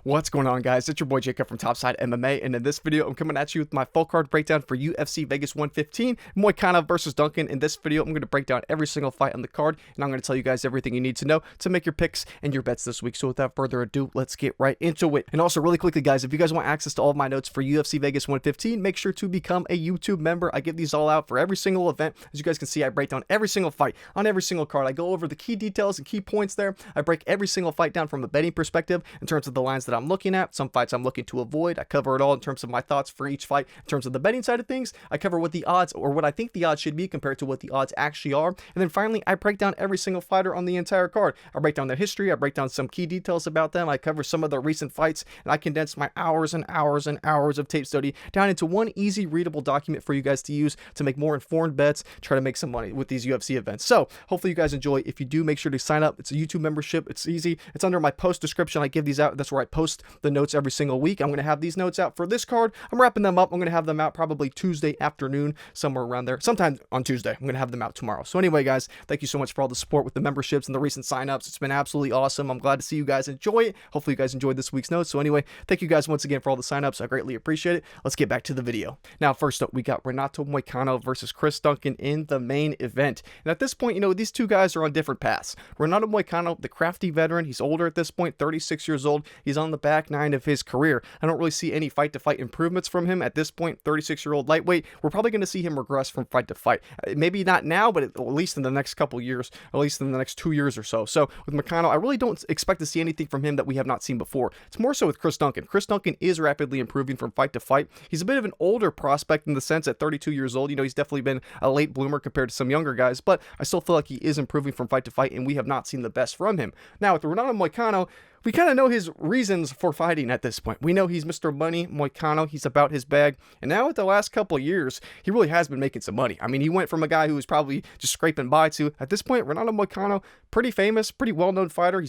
What's going on, guys? It's your boy Jacob from Topside MMA, and in this video, I'm coming at you with my full card breakdown for UFC Vegas 115, Moicano versus Duncan. In this video, I'm going to break down every single fight on the card, and I'm going to tell you guys everything you need to know to make your picks and your bets this week. So without further ado, let's get right into it. And also, really quickly, guys, if you guys want access to all of my notes for UFC Vegas 115, make sure to become a YouTube member. I give these all out for every single event. As you guys can see, I break down every single fight on every single card. I go over the key details and key points there. I break every single fight down from a betting perspective in terms of the lines that I'm looking at. Some fights I'm looking to avoid. I cover it all in terms of my thoughts for each fight. In terms of the betting side of things, I cover what the odds, or what I think the odds should be compared to what the odds actually are. And then finally, I break down every single fighter on the entire card. I break down their history. I break down some key details about them. I cover some of the recent fights, and I condense my hours and hours and hours of tape study down into one easy readable document for you guys to use to make more informed bets, try to make some money with these UFC events. So hopefully you guys enjoy. If you do, make sure to sign up. It's a YouTube membership. It's easy. It's under my post description. I give these out. That's where I post the notes every single week. I'm going to have these notes out for this card. I'm wrapping them up. I'm going to have them out probably Tuesday afternoon, somewhere around there. Sometime on Tuesday. I'm going to have them out tomorrow. So anyway, guys, thank you so much for all the support with the memberships and the recent signups. It's been absolutely awesome. I'm glad to see you guys enjoy it. Hopefully you guys enjoyed this week's notes. So anyway, thank you guys once again for all the signups. I greatly appreciate it. Let's get back to the video. Now, first up, we got Renato Moicano versus Chris Duncan in the main event. And at this point, these two guys are on different paths. Renato Moicano, the crafty veteran, he's older at this point, 36 years old. He's on the back nine of his career. I don't really see any fight-to-fight improvements from him at this point. 36-year-old lightweight. We're probably going to see him regress from fight to fight. Maybe not now, but at least in the next couple years, at least in the next 2 years or so. So with Moicano, I really don't expect to see anything from him that we have not seen before. It's more so with Chris Duncan. Chris Duncan is rapidly improving from fight to fight. He's a bit of an older prospect in the sense at 32 years old. He's definitely been a late bloomer compared to some younger guys, but I still feel like he is improving from fight to fight, and we have not seen the best from him. Now, with Renato Moicano, we kind of know his reasons for fighting at this point. We know he's Mr. Money, Moicano. He's about his bag. And now with the last couple of years, he really has been making some money. I mean, he went from a guy who was probably just scraping by to, at this point, Renato Moicano, pretty famous, pretty well-known fighter.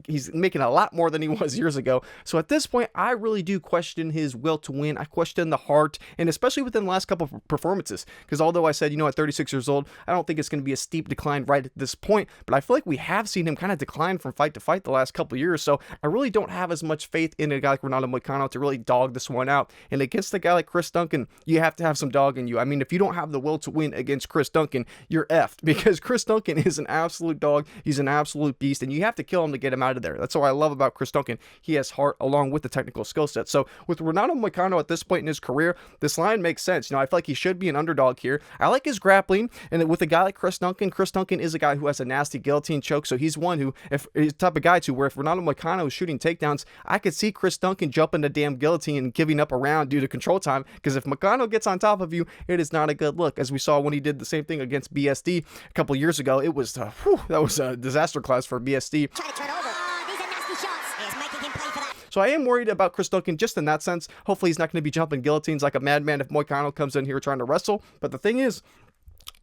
He's making a lot more than he was years ago. So at this point, I really do question his will to win. I question the heart, and especially within the last couple of performances. Because although I said, at 36 years old, I don't think it's going to be a steep decline right at this point. But I feel like we have seen him kind of decline from fight to fight the last couple of years. So I really don't have as much faith in a guy like Renato Moicano to really dog this one out. And against a guy like Chris Duncan, you have to have some dog in you. I mean, if you don't have the will to win against Chris Duncan, you're effed, because Chris Duncan is an absolute dog. He's an absolute beast, and you have to kill him to get him out of there. That's what I love about Chris Duncan. He has heart along with the technical skill set. So with Renato Moicano at this point in his career, this line makes sense. I feel like he should be an underdog here. I like his grappling, and with a guy like Chris Duncan is a guy who has a nasty guillotine choke. So he's one who, if he's the type of guy to where if Renato Moicano is shooting takedowns, I could see Chris Duncan jumping the damn guillotine and giving up a round due to control time, because if Moicano gets on top of you, it is not a good look. As we saw when he did the same thing against BSD a couple years ago, it was that was a disaster class for BSD. Try to turn over. These are nasty shots. It's making him pay for that. So I am worried about Chris Duncan just in that sense. Hopefully he's not going to be jumping guillotines like a madman if Moicano comes in here trying to wrestle. But the thing is,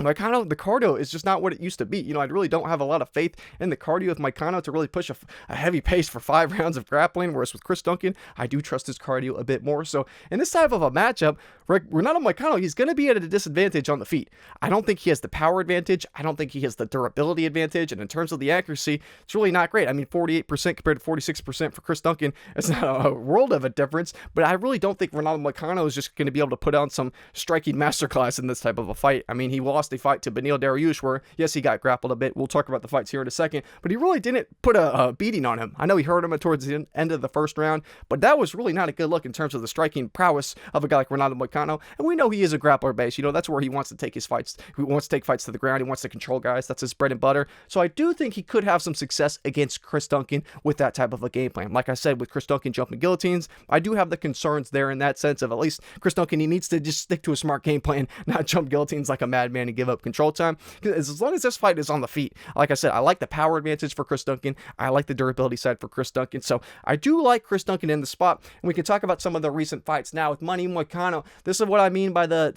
Moicano, the cardio is just not what it used to be. I really don't have a lot of faith in the cardio with Moicano to really push a heavy pace for 5 rounds of grappling, whereas with Chris Duncan, I do trust his cardio a bit more. So in this type of a matchup, Renato Moicano, he's going to be at a disadvantage on the feet. I don't think he has the power advantage. I don't think he has the durability advantage. And in terms of the accuracy, it's really not great. I mean, 48% compared to 46% for Chris Duncan. It's not a world of a difference, but I really don't think Renato Moicano is just going to be able to put on some striking masterclass in this type of a fight. I mean, he lost a fight to Darrius where, yes, he got grappled a bit. We'll talk about the fights here in a second, but he really didn't put a beating on him. I know he hurt him towards the end of the first round, but that was really not a good look in terms of the striking prowess of a guy like Renato Moicano. And we know he is a grappler base. That's where he wants to take his fights. He wants to take fights to the ground. He wants to control guys. That's his bread and butter. So I do think he could have some success against Chris Duncan with that type of a game plan. Like I said, with Chris Duncan jumping guillotines, I do have the concerns there in that sense of at least Chris Duncan, he needs to just stick to a smart game plan, not jump guillotines like a madman and give up control time. As long as this fight is on the feet, like I said, I like the power advantage for Chris Duncan. I like the durability side for Chris Duncan. So I do like Chris Duncan in the spot. And we can talk about some of the recent fights now with Money Moicano. This is what I mean by the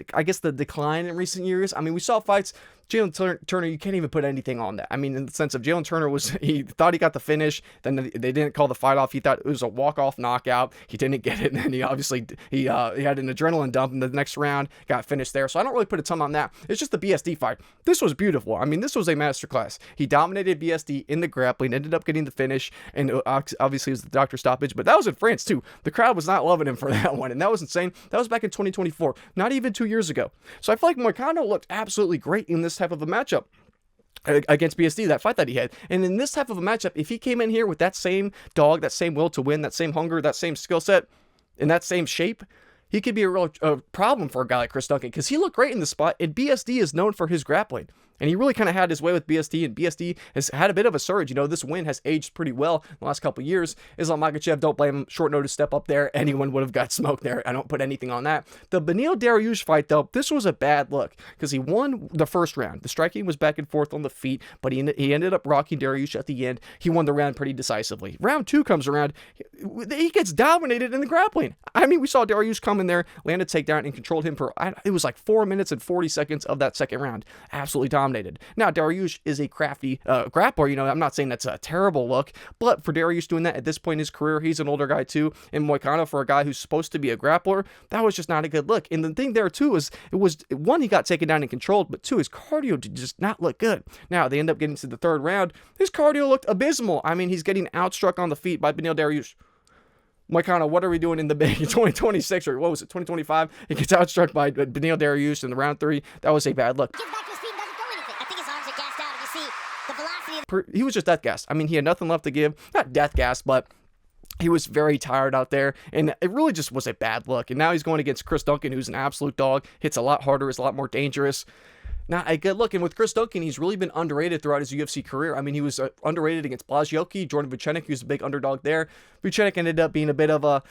decline in recent years. I mean, we saw fights Jalen Turner, you can't even put anything on that. I mean, in the sense of Jalen Turner he thought he got the finish, then they didn't call the fight off. He thought it was a walk-off knockout. He didn't get it, and then he had an adrenaline dump in the next round, got finished there. So I don't really put a ton on that. It's just the BSD fight. This was beautiful. I mean, this was a masterclass. He dominated BSD in the grappling, ended up getting the finish, and obviously it was the doctor stoppage, but that was in France too. The crowd was not loving him for that one, and that was insane. That was back in 2024, not even 2 years ago. So I feel like Moicano looked absolutely great in this type of a matchup against BSD, that fight that he had. And in this type of a matchup, if he came in here with that same dog, that same will to win, that same hunger, that same skill set, in that same shape, he could be a real problem for a guy like Chris Duncan, because he looked great in the spot, and BSD is known for his grappling. And he really kind of had his way with BSD, and BSD has had a bit of a surge. You know, this win has aged pretty well in the last couple of years. Islam Makhachev, don't blame him. Short notice step up there. Anyone would have got smoked there. I don't put anything on that. The Beneil Dariush fight, though, this was a bad look, because he won the first round. The striking was back and forth on the feet, but he ended up rocking Dariush at the end. He won the round pretty decisively. Round 2 comes around. He gets dominated in the grappling. I mean, we saw Dariush come in there, land a takedown, and controlled him for, it was like 4 minutes and 40 seconds of that second round. Absolutely dominated. Now, Darrius is a crafty grappler. You know, I'm not saying that's a terrible look, but for Darrius doing that at this point in his career, he's an older guy too. And Moicano, for a guy who's supposed to be a grappler, that was just not a good look. And the thing there too is, it was, one, he got taken down and controlled, but two, his cardio did just not look good. Now, they end up getting to the third round. His cardio looked abysmal. I mean, he's getting outstruck on the feet by Beneil Dariush. Moicano, what are we doing in the big 2026, or what was it, 2025? He gets outstruck by Beneil Dariush in the round 3. That was a bad look. Gets back to his feet and doesn't go anything. I think his arms are gassed out. You see the velocity. He was just death gassed. I mean, he had nothing left to give. Not death gassed, but he was very tired out there, and it really just was a bad look. And now he's going against Chris Duncan, who's an absolute dog, hits a lot harder, is a lot more dangerous. Not a good look. And with Chris Duncan, he's really been underrated throughout his UFC career. I mean, he was underrated against Blazioki, Jordan Vucenic, who's a big underdog there. Vucenic ended up being a bit of a,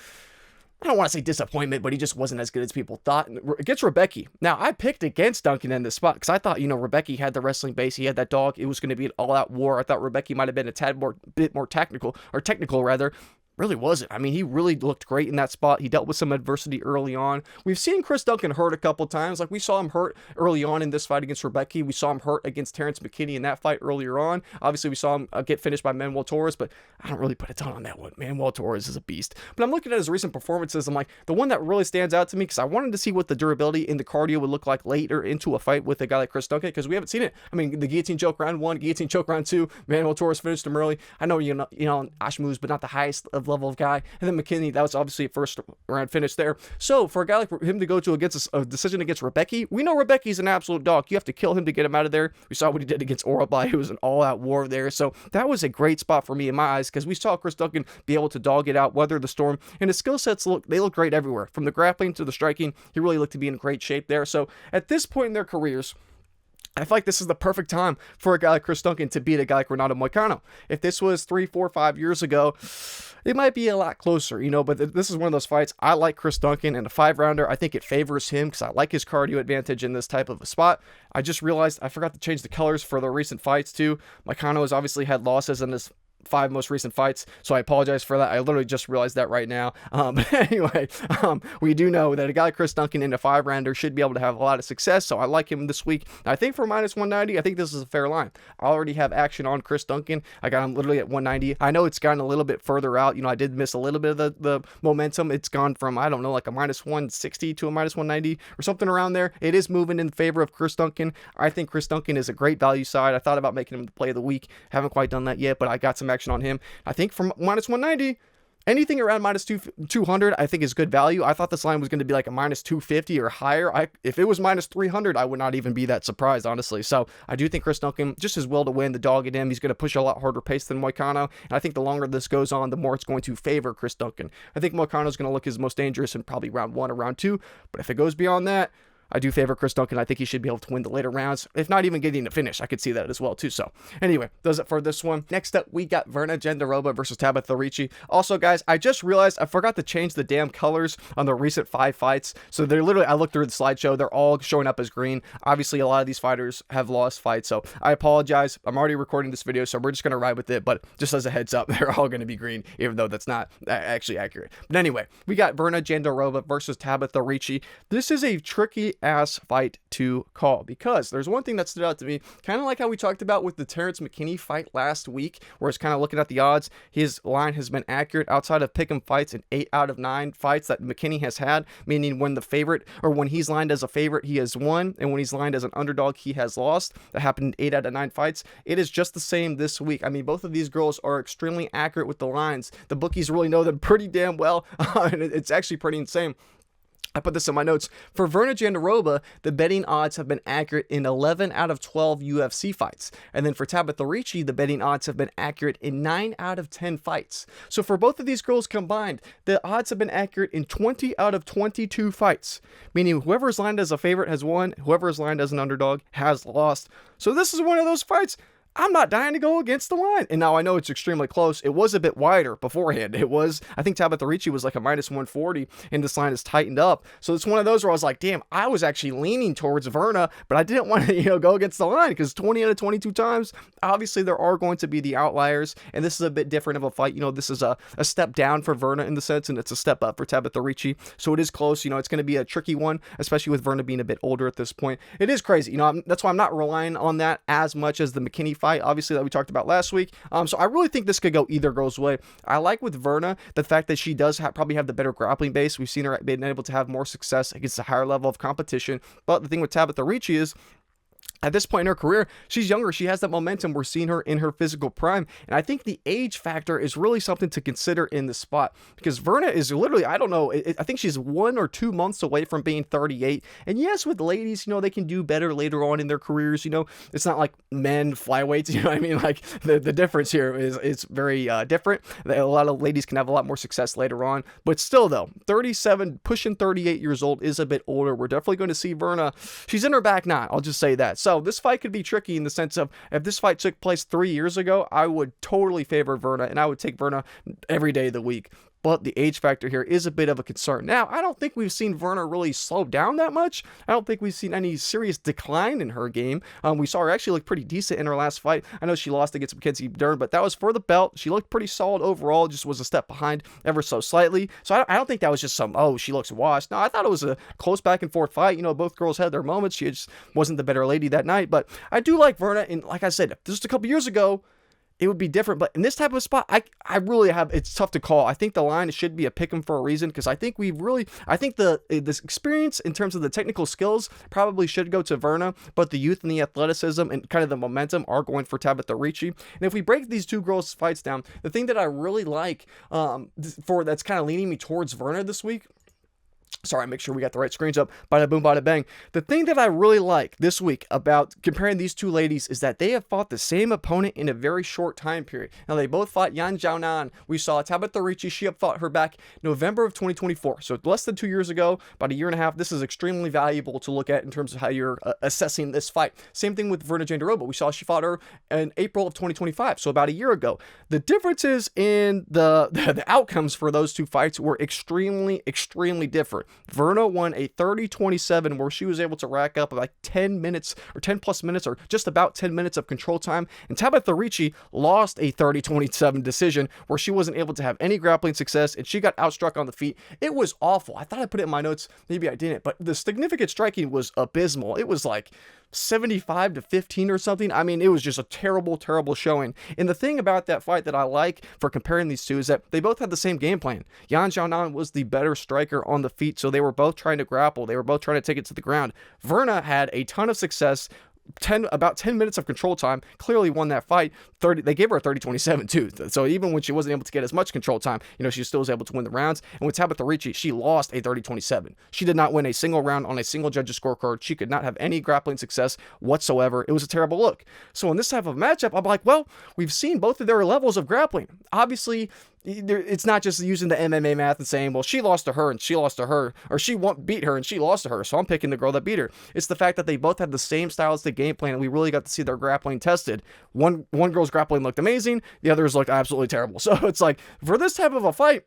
I don't want to say disappointment, but he just wasn't as good as people thought. Against Rebecki. Now, I picked against Duncan in this spot because I thought, you know, Rebecki had the wrestling base. He had that dog. It was going to be an all-out war. I thought Rebecki might have been a bit more technical, rather. Really wasn't. I mean, he really looked great in that spot. He dealt with some adversity early on. We've seen Chris Duncan hurt a couple times. Like, we saw him hurt early on in this fight against Rebecki. We saw him hurt against Terrence McKinney in that fight earlier on. Obviously, we saw him get finished by Manuel Torres, but I don't really put a ton on that one. Manuel Torres is a beast. But I'm looking at his recent performances. I'm like, the one that really stands out to me, because I wanted to see what the durability in the cardio would look like later into a fight with a guy like Chris Duncan, because we haven't seen it. I mean, the guillotine choke round 1, guillotine choke round 2, Manuel Torres finished him early. I know, you know, Ashmuz, but not the highest of level of guy. And then McKinney, that was obviously a first round finish there. So for a guy like him to go to against a decision against Rebecki, we know Rebecki's an absolute dog. You have to kill him to get him out of there. We saw what he did against Orabai. It was an all-out war there. So that was a great spot for me in my eyes, because we saw Chris Duncan be able to dog it out, weather the storm, and his skill sets look great everywhere. From the grappling to the striking, he really looked to be in great shape there. So at this point in their careers, I feel like this is the perfect time for a guy like Chris Duncan to beat a guy like Renato Moicano. If this was 3, 4, 5 years ago, it might be a lot closer, you know, but this is one of those fights. I like Chris Duncan in a 5-rounder. I think it favors him because I like his cardio advantage in this type of a spot. I just realized I forgot to change the colors for the recent fights too. Moicano has obviously had losses in this 5 most recent fights, so I apologize for that. I literally just realized that right now. But anyway, we do know that a guy like Chris Duncan in a 5-rounder should be able to have a lot of success, so I like him this week. I think for minus 190, I think this is a fair line. I already have action on Chris Duncan. I got him literally at 190. I know it's gotten a little bit further out. You know, I did miss a little bit of the momentum. It's gone from, I don't know, like a minus 160 to a minus 190 or something around there. It is moving in favor of Chris Duncan. I think Chris Duncan is a great value side. I thought about making him the play of the week. Haven't quite done that yet, but I got some action on him. I think from minus 190, anything around minus 200, I think is good value. I thought this line was going to be like a minus 250 or higher. If it was minus 300, I would not even be that surprised, honestly. So I do think Chris Duncan, just his will to win, the dog in him, he's going to push a lot harder pace than Moicano. And I think the longer this goes on, the more it's going to favor Chris Duncan. I think Moicano is going to look his most dangerous in probably round 1 or round 2. But if it goes beyond that, I do favor Chris Duncan. I think he should be able to win the later rounds, if not even getting a finish. I could see that as well, too. So, anyway, does it for this one. Next up, we got Virna Jandiroba versus Tabatha Ricci. Also, guys, I just realized I forgot to change the damn colors on the recent 5 fights. So, they're literally, I looked through the slideshow, they're all showing up as green. Obviously, a lot of these fighters have lost fights, so I apologize. I'm already recording this video, so we're just going to ride with it, but just as a heads up, they're all going to be green, even though that's not actually accurate. But anyway, we got Virna Jandiroba versus Tabatha Ricci. This is a tricky ass fight to call, because there's one thing that stood out to me, kind of like how we talked about with the Terrence McKinney fight last week, where it's kind of looking at the odds. His line has been accurate outside of pick'em fights in 8 out of 9 fights that McKinney has had, meaning when the favorite, or when he's lined as a favorite, he has won, and when he's lined as an underdog, he has lost. That happened in 8 out of 9 fights. It is just the same this week. I mean, both of these girls are extremely accurate with the lines. The bookies really know them pretty damn well, and it's actually pretty insane. I put this in my notes. For Virna Jandiroba, the betting odds have been accurate in 11 out of 12 UFC fights. And then for Tabatha Ricci, the betting odds have been accurate in 9 out of 10 fights. So for both of these girls combined, the odds have been accurate in 20 out of 22 fights. Meaning whoever is lined as a favorite has won, whoever is lined as an underdog has lost. So this is one of those fights I'm not dying to go against the line. And now I know it's extremely close. It was a bit wider beforehand. It was, I think Tabatha Ricci was like a minus 140, and this line is tightened up. So it's one of those where I was like, damn, I was actually leaning towards Virna, but I didn't want to, go against the line, because 20 out of 22 times, obviously there are going to be the outliers. And this is a bit different of a fight. This is a step down for Virna in the sense, and it's a step up for Tabatha Ricci. So it is close. It's going to be a tricky one, especially with Virna being a bit older at this point. It is crazy. That's why I'm not relying on that as much as the McKinney fight, obviously, that we talked about last week. So I really think this could go either girl's way. I like with Virna the fact that she does probably have the better grappling base. We've seen her being able to have more success against a higher level of competition. But the thing with Tabatha Ricci is, at this point in her career, she's younger. She has that momentum. We're seeing her in her physical prime. And I think the age factor is really something to consider in this spot, because Virna is literally, I don't know, I think she's 1 or 2 months away from being 38. And yes, with ladies, they can do better later on in their careers. It's not like men flyweights. You know what I mean? Like the difference here is very different. A lot of ladies can have a lot more success later on. But still, though, 37, pushing 38 years old is a bit older. We're definitely going to see Virna. She's in her back nine. I'll just say that. So this fight could be tricky in the sense of, if this fight took place 3 years ago, I would totally favor Virna, and I would take Virna every day of the week. But the age factor here is a bit of a concern. Now, I don't think we've seen Virna really slow down that much. I don't think we've seen any serious decline in her game. We saw her actually look pretty decent in her last fight. I know she lost against Mackenzie Dern, but that was for the belt. She looked pretty solid overall, just was a step behind ever so slightly. So I don't think that was just she looks washed. No, I thought it was a close back and forth fight. Both girls had their moments. She just wasn't the better lady that night. But I do like Virna, and like I said, just a couple years ago, it would be different. But in this type of spot, I really have, it's tough to call. I think the line should be a pick 'em for a reason, because I think this experience in terms of the technical skills probably should go to Virna, but the youth and the athleticism and kind of the momentum are going for Tabatha Ricci. And if we break these two girls' fights down, the thing that I really like that's kind of leaning me towards Virna this week, sorry, make sure we got the right screens up. Bada boom, bada bang. The thing that I really like this week about comparing these two ladies is that they have fought the same opponent in a very short time period. Now, they both fought Yan Jiaonan. We saw Tabatha Ricci. She fought her back November of 2024. So less than 2 years ago, about a year and a half. This is extremely valuable to look at in terms of how you're assessing this fight. Same thing with Virna Jandiroba. We saw she fought her in April of 2025. So about a year ago. The differences in the outcomes for those two fights were extremely, extremely different. Virna won a 30-27 where she was able to rack up like 10 minutes or 10 plus minutes or just about 10 minutes of control time. And Tabatha Ricci lost a 30-27 decision where she wasn't able to have any grappling success and she got outstruck on the feet. It was awful. I thought I put it in my notes. Maybe I didn't, but the significant striking was abysmal. It was like 75-15 or something. I mean, it was just a terrible, terrible showing. And the thing about that fight that I like for comparing these two is that they both had the same game plan. Yan Jiaonan was the better striker on the feet, so they were both trying to grapple. They were both trying to take it to the ground. Virna had a ton of success. About 10 minutes of control time, clearly won that fight. They gave her a 30-27 too. So even when she wasn't able to get as much control time, she still was able to win the rounds. And with Tabatha Ricci, she lost a 30-27. She did not win a single round on a single judge's scorecard. She could not have any grappling success whatsoever. It was a terrible look. So in this type of matchup, I'm like, well, we've seen both of their levels of grappling. Obviously, it's not just using the MMA math and saying, well, she lost to her and she lost to her, or she beat her and she lost to her, so I'm picking the girl that beat her. It's the fact that they both had the same stylistic game plan, and we really got to see their grappling tested. One girl's grappling looked amazing, the others looked absolutely terrible. So it's like, for this type of a fight,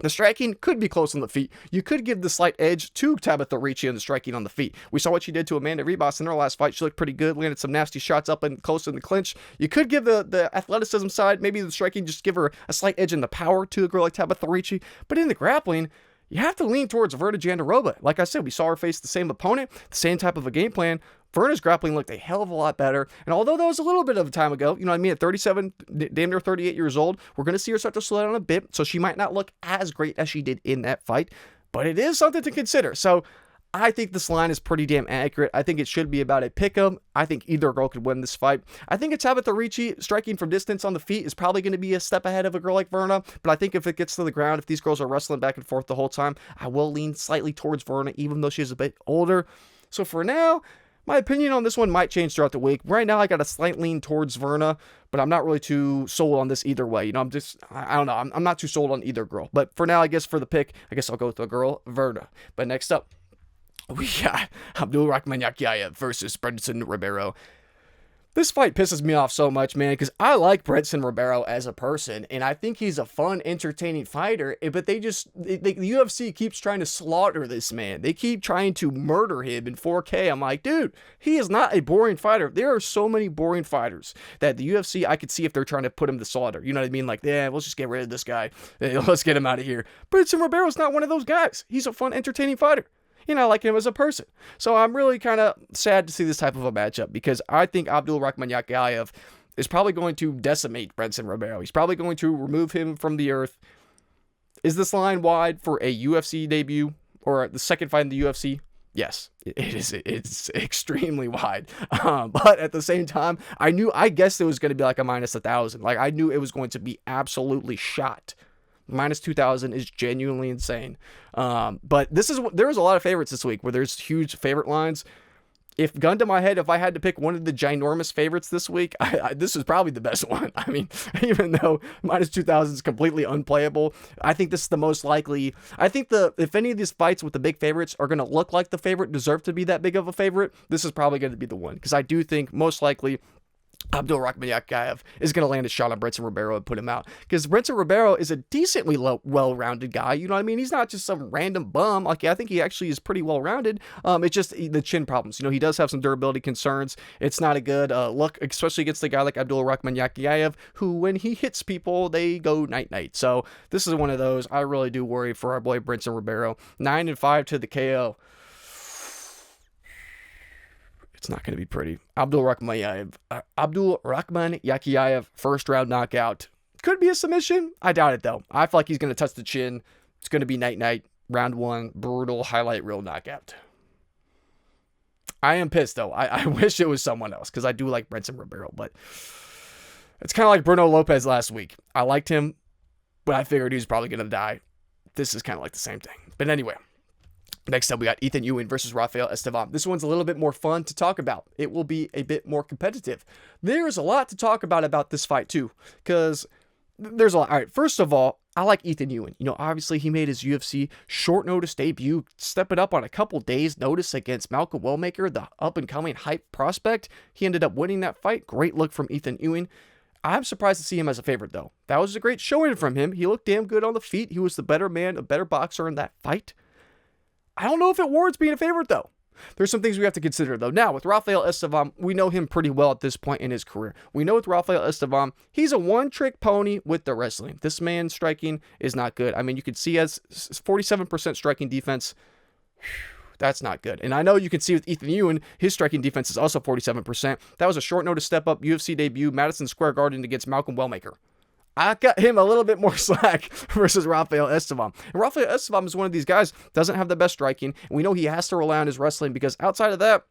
the striking could be close on the feet. You could give the slight edge to Tabatha Ricci on the striking on the feet. We saw what she did to Amanda Ribas in her last fight. She looked pretty good, landed some nasty shots up and close in the clinch. You could give the athleticism side, maybe the striking, just give her a slight edge in the power to a girl like Tabatha Ricci. But in the grappling, you have to lean towards Virna Jandiroba. Like I said, we saw her face the same opponent, the same type of a game plan. Virna's grappling looked a hell of a lot better. And although that was a little bit of a time ago, you know what I mean, at 37, damn near 38 years old, we're going to see her start to slow down a bit. So she might not look as great as she did in that fight. But it is something to consider. So I think this line is pretty damn accurate. I think it should be about a pick-em. I think either girl could win this fight. I think it's Tabatha Ricci striking from distance on the feet is probably going to be a step ahead of a girl like Virna. But I think if it gets to the ground, if these girls are wrestling back and forth the whole time, I will lean slightly towards Virna, even though she's a bit older. So for now, my opinion on this one might change throughout the week. Right now, I got a slight lean towards Virna, but I'm not really too sold on this either way. You know, I don't know. I'm not too sold on either girl. But for now, I guess for the pick, I guess I'll go with the girl, Virna. But next up, we got Abdul Rakhman Yakhyaev versus Brendson Ribeiro. This fight pisses me off so much, man, because I like Brendson Ribeiro as a person, and I think he's a fun, entertaining fighter, but the UFC keeps trying to slaughter this man. They keep trying to murder him in 4K. I'm like, dude, he is not a boring fighter. There are so many boring fighters that the UFC, I could see if they're trying to put him to slaughter. You know what I mean? Like, yeah, let's just get rid of this guy. Let's get him out of here. Brendson Ribeiro's not one of those guys. He's a fun, entertaining fighter. You know, I like him as a person. So I'm really kind of sad to see this type of a matchup because I think Abdul Rakhman Yakhyaev is probably going to decimate Brendson Ribeiro. He's probably going to remove him from the earth. Is this line wide for a UFC debut or the second fight in the UFC? Yes, it is. It's extremely wide. But at the same time, I guessed it was going to be like a minus 1,000. Like I knew it was going to be absolutely shot. Minus 2,000 is genuinely insane. But there was a lot of favorites this week where there's huge favorite lines. If gun to my head, if I had to pick one of the ginormous favorites this week, this is probably the best one. I mean, even though minus 2,000 is completely unplayable, I think this is the most likely. I think if any of these fights with the big favorites are going to look like the favorite, deserve to be that big of a favorite, this is probably going to be the one. Because I do think most likely Abdul Rakhman Yakhyaev is going to land a shot on Brendson Ribeiro and put him out. Because Brendson Ribeiro is a decently well-rounded guy. You know what I mean? He's not just some random bum. Like, I think he actually is pretty well-rounded. It's just the chin problems. You know, he does have some durability concerns. It's not a good look, especially against a guy like Abdul Rakhman Yakhyaev, who, when he hits people, they go night-night. So, this is one of those. I really do worry for our boy Brendson Ribeiro. 9-5 to the KO. It's not going to be pretty. Abdul Rakhman Yakhyaev, first round knockout. Could be a submission. I doubt it, though. I feel like he's going to touch the chin. It's going to be night-night. Round one, brutal, highlight reel knockout. I am pissed, though. I wish it was someone else, because I do like Brendson Ribeiro, but it's kind of like Bruno Lopez last week. I liked him, but I figured he was probably going to die. This is kind of like the same thing. But anyway. Next up, we got Ethyn Ewing versus Rafael Estevam. This one's a little bit more fun to talk about. It will be a bit more competitive. There's a lot to talk about this fight, too, because there's a lot. All right, first of all, I like Ethyn Ewing. You know, obviously, he made his UFC short notice debut, stepping up on a couple days' notice against Malcolm Wellmaker, the up-and-coming hype prospect. He ended up winning that fight. Great look from Ethyn Ewing. I'm surprised to see him as a favorite, though. That was a great showing from him. He looked damn good on the feet. He was the better man, a better boxer in that fight. I don't know if it warrants being a favorite, though. There's some things we have to consider, though. Now, with Rafael Estevam, we know him pretty well at this point in his career. We know with Rafael Estevam, he's a one-trick pony with the wrestling. This man's striking is not good. I mean, you can see he has 47% striking defense. That's not good. And I know you can see with Ethyn Ewing, his striking defense is also 47%. That was a short notice step-up UFC debut, Madison Square Garden against Malcolm Wellmaker. I got him a little bit more slack versus Rafael Estevam. And Rafael Estevam is one of these guys, doesn't have the best striking. And we know he has to rely on his wrestling because outside of that,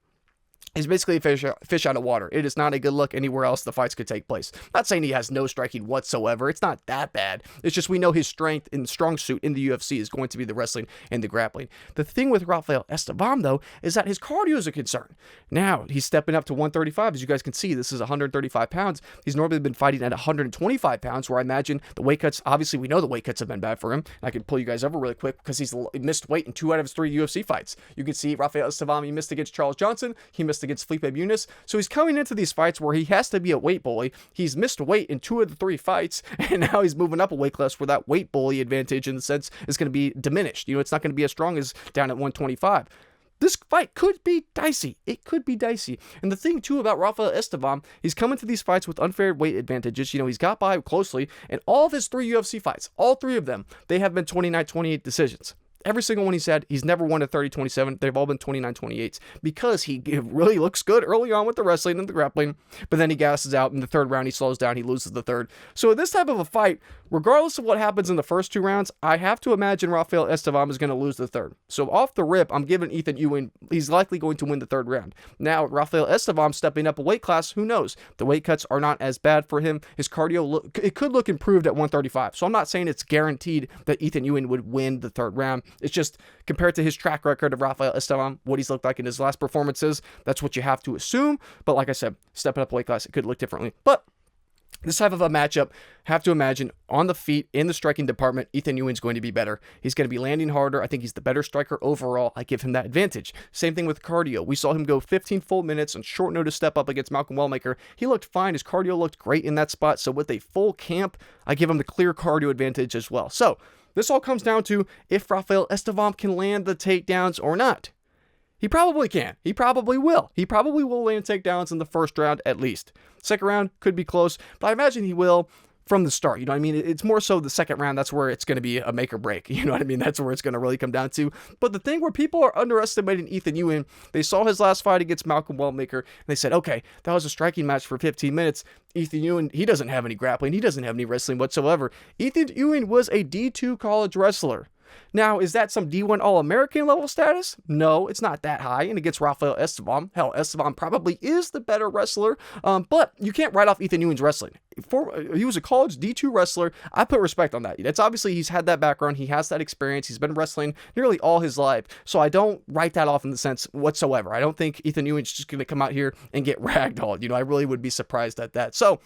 he's basically a fish out of water. It is not a good look anywhere else the fights could take place. Not saying he has no striking whatsoever. It's not that bad. It's just we know his strength and strong suit in the UFC is going to be the wrestling and the grappling. The thing with Rafael Estevam, though, is that his cardio is a concern. Now, he's stepping up to 135. As you guys can see, this is 135 pounds. He's normally been fighting at 125 pounds, where I imagine the weight cuts, obviously we know the weight cuts have been bad for him. And I can pull you guys over really quick because he's missed weight in 2 out of his 3 UFC fights. You can see Rafael Estevam, he missed against Charles Johnson. He missed against Felipe Muniz. So he's coming into these fights where he has to be a weight bully. He's missed weight in 2 of the 3 fights, and now he's moving up a weight class where that weight bully advantage in the sense is going to be diminished. You know, it's not going to be as strong as down at 125. This fight could be dicey. It could be dicey. And the thing, too, about Rafael Estevam, he's coming to these fights with unfair weight advantages. You know, he's got by closely, and all of his 3 UFC fights, all 3 of them, they have been 29-28 decisions. every single one he's had, he's never won a 30-27. They've all been 29-28s because he really looks good early on with the wrestling and the grappling, but then he gasses out in the third round. He slows down. He loses the third. So in this type of a fight, regardless of what happens in the first 2 rounds, I have to imagine Rafael Estevam is going to lose the third. So off the rip, I'm giving Ethyn Ewing, he's likely going to win the third round. Now, Rafael Estevam stepping up a weight class, who knows? The weight cuts are not as bad for him. His cardio, it could look improved at 135. So I'm not saying it's guaranteed that Ethyn Ewing would win the third round. It's just compared to his track record of Rafael Estevam, what he's looked like in his last performances, that's what you have to assume. But like I said, stepping up a weight class, it could look differently. But this type of a matchup, have to imagine on the feet, in the striking department, Ethyn Ewing's going to be better. He's going to be landing harder. I think he's the better striker overall. I give him that advantage. Same thing with cardio. We saw him go 15 full minutes on short notice step up against Malcolm Wellmaker. He looked fine. His cardio looked great in that spot. So with a full camp, I give him the clear cardio advantage as well. So this all comes down to if Rafael Estevam can land the takedowns or not. He probably can. He probably will. He probably will land takedowns in the first round at least. Second round could be close, but I imagine he will from the start. You know what I mean? It's more so the second round. That's where it's going to be a make or break. You know what I mean? That's where it's going to really come down to. But the thing where people are underestimating Ethyn Ewing, they saw his last fight against Malcolm Wellmaker, and they said, okay, that was a striking match for 15 minutes. Ethyn Ewing, he doesn't have any grappling. He doesn't have any wrestling whatsoever. Ethyn Ewing was a D2 college wrestler. Now, is that some D1 All-American level status? No, it's not that high. And against Rafael Estevam, hell, Estevam probably is the better wrestler, but you can't write off Ethyn Ewing's wrestling. He was a college D2 wrestler. I put respect on that. It's obviously he's had that background. He has that experience. He's been wrestling nearly all his life. So I don't write that off in the sense whatsoever. I don't think Ethyn Ewing's just going to come out here and get ragdolled. You know, I really would be surprised at that. So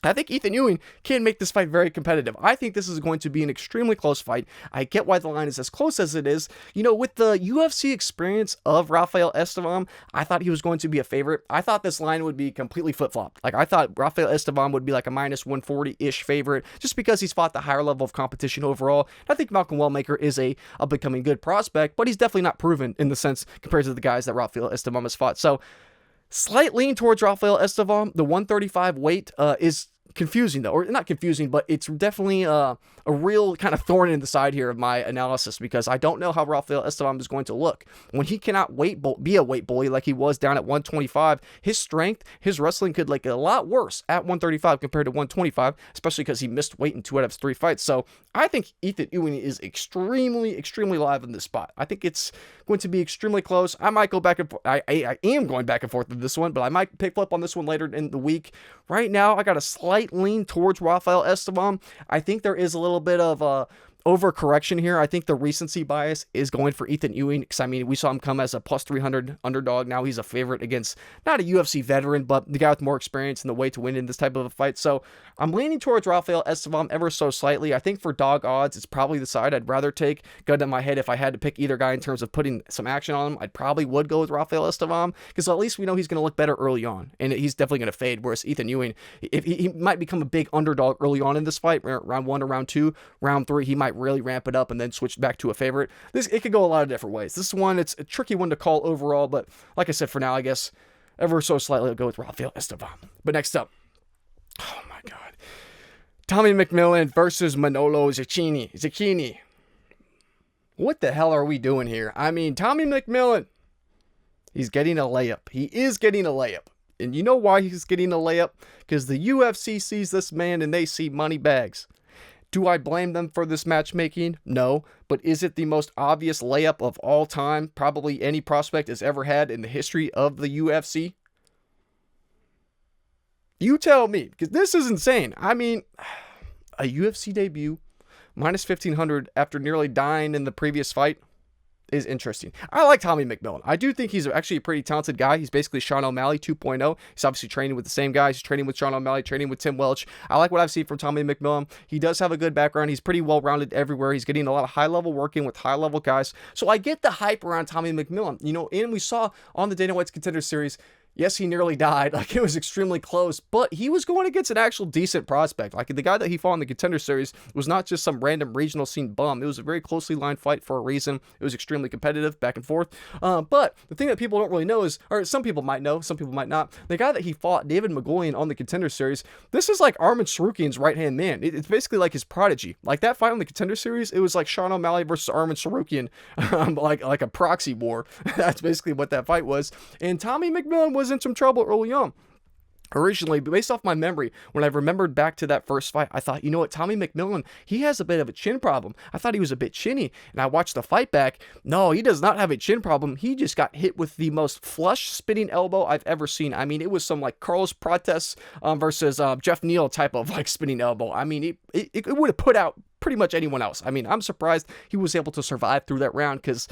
I think Ethyn Ewing can make this fight very competitive. I think this is going to be an extremely close fight. I get why the line is as close as it is. You know, with the UFC experience of Rafael Estevam, I thought he was going to be a favorite. I thought this line would be completely flip-flopped. Like, I thought Rafael Estevam would be like a minus 140-ish favorite just because he's fought the higher level of competition overall. I think Malcolm Wellmaker is a becoming good prospect, but he's definitely not proven in the sense compared to the guys that Rafael Estevam has fought. So, slight lean towards Rafael Estevam. The 135 weight is confusing though, or not confusing, but it's definitely a real kind of thorn in the side here of my analysis because I don't know how Rafael Estevam is going to look when he cannot be a weight bully like he was down at 125. His strength, his wrestling could look a lot worse at 135 compared to 125, especially because he missed weight in 2 out of his 3 fights. So I think Ethyn Ewing is extremely live in this spot. I think it's going to be extremely close. I might go back and forth. I am going back and forth with this one, but I might pick flip on this one later in the week. Right now, I got a slight lean towards Rafael Estevam. I think there is a little bit of overcorrection here. I think the recency bias is going for Ethyn Ewing because, I mean, we saw him come as a plus 300 underdog. Now he's a favorite against not a UFC veteran, but the guy with more experience and the way to win in this type of a fight. So I'm leaning towards Rafael Estevam ever so slightly. I think for dog odds, it's probably the side I'd rather take. Gun to my head, if I had to pick either guy in terms of putting some action on him, I probably would go with Rafael Estevam because at least we know he's going to look better early on and he's definitely going to fade. Whereas Ethyn Ewing, if he might become a big underdog early on in this fight, round 1 or round 2, round 3, he might really ramp it up and then switch back to a favorite. It could go a lot of different ways. This one, it's a tricky one to call overall, but like I said, for now, I guess ever so slightly I'll go with Rafael Estevam. But next up, oh my God, Tommy McMillen versus Manolo Zecchini. What the hell are we doing here? I mean, Tommy McMillen, he's getting a layup. He is getting a layup. And you know why he's getting a layup? Because the UFC sees this man and they see money bags. Do I blame them for this matchmaking? No. But is it the most obvious layup of all time probably any prospect has ever had in the history of the UFC? You tell me, because this is insane. I mean, a UFC debut, minus 1,500 after nearly dying in the previous fight is interesting. I like Tommy McMillen. I do think he's actually a pretty talented guy. He's basically Sean O'Malley 2.0. He's obviously training with the same guys. He's training with Sean O'Malley, training with Tim Welch. I like what I've seen from Tommy McMillen. He does have a good background. He's pretty well-rounded everywhere. He's getting a lot of high-level working with high-level guys. So I get the hype around Tommy McMillen. You know, and we saw on the Dana White's Contender Series, Yes, he nearly died. Like, it was extremely close, but he was going against an actual decent prospect. Like, the guy that he fought in the Contender Series was not just some random regional scene bum. It was a very closely lined fight for a reason. It was extremely competitive, back and forth. But the thing that people don't really know is, or some people might know, some people might not, the guy that he fought, David McGuillian, on the Contender Series, this is like Arman Sarukian's right-hand man. It's basically like his prodigy. Like, that fight on the Contender Series, it was like Sean O'Malley versus Arman Sarukian, like a proxy war. That's basically what that fight was. And Tommy McMillen was in some trouble early on. Originally, based off my memory, when I remembered back to that first fight, I thought, you know what, Tommy McMillen, he has a bit of a chin problem. I thought he was a bit chinny, and I watched the fight back. No, he does not have a chin problem. He just got hit with the most flush spinning elbow I've ever seen. I mean, it was some like Carlos Prates versus Jeff Neal type of like spinning elbow. I mean, it would have put out pretty much anyone else. I mean, I'm surprised he was able to survive through that round, because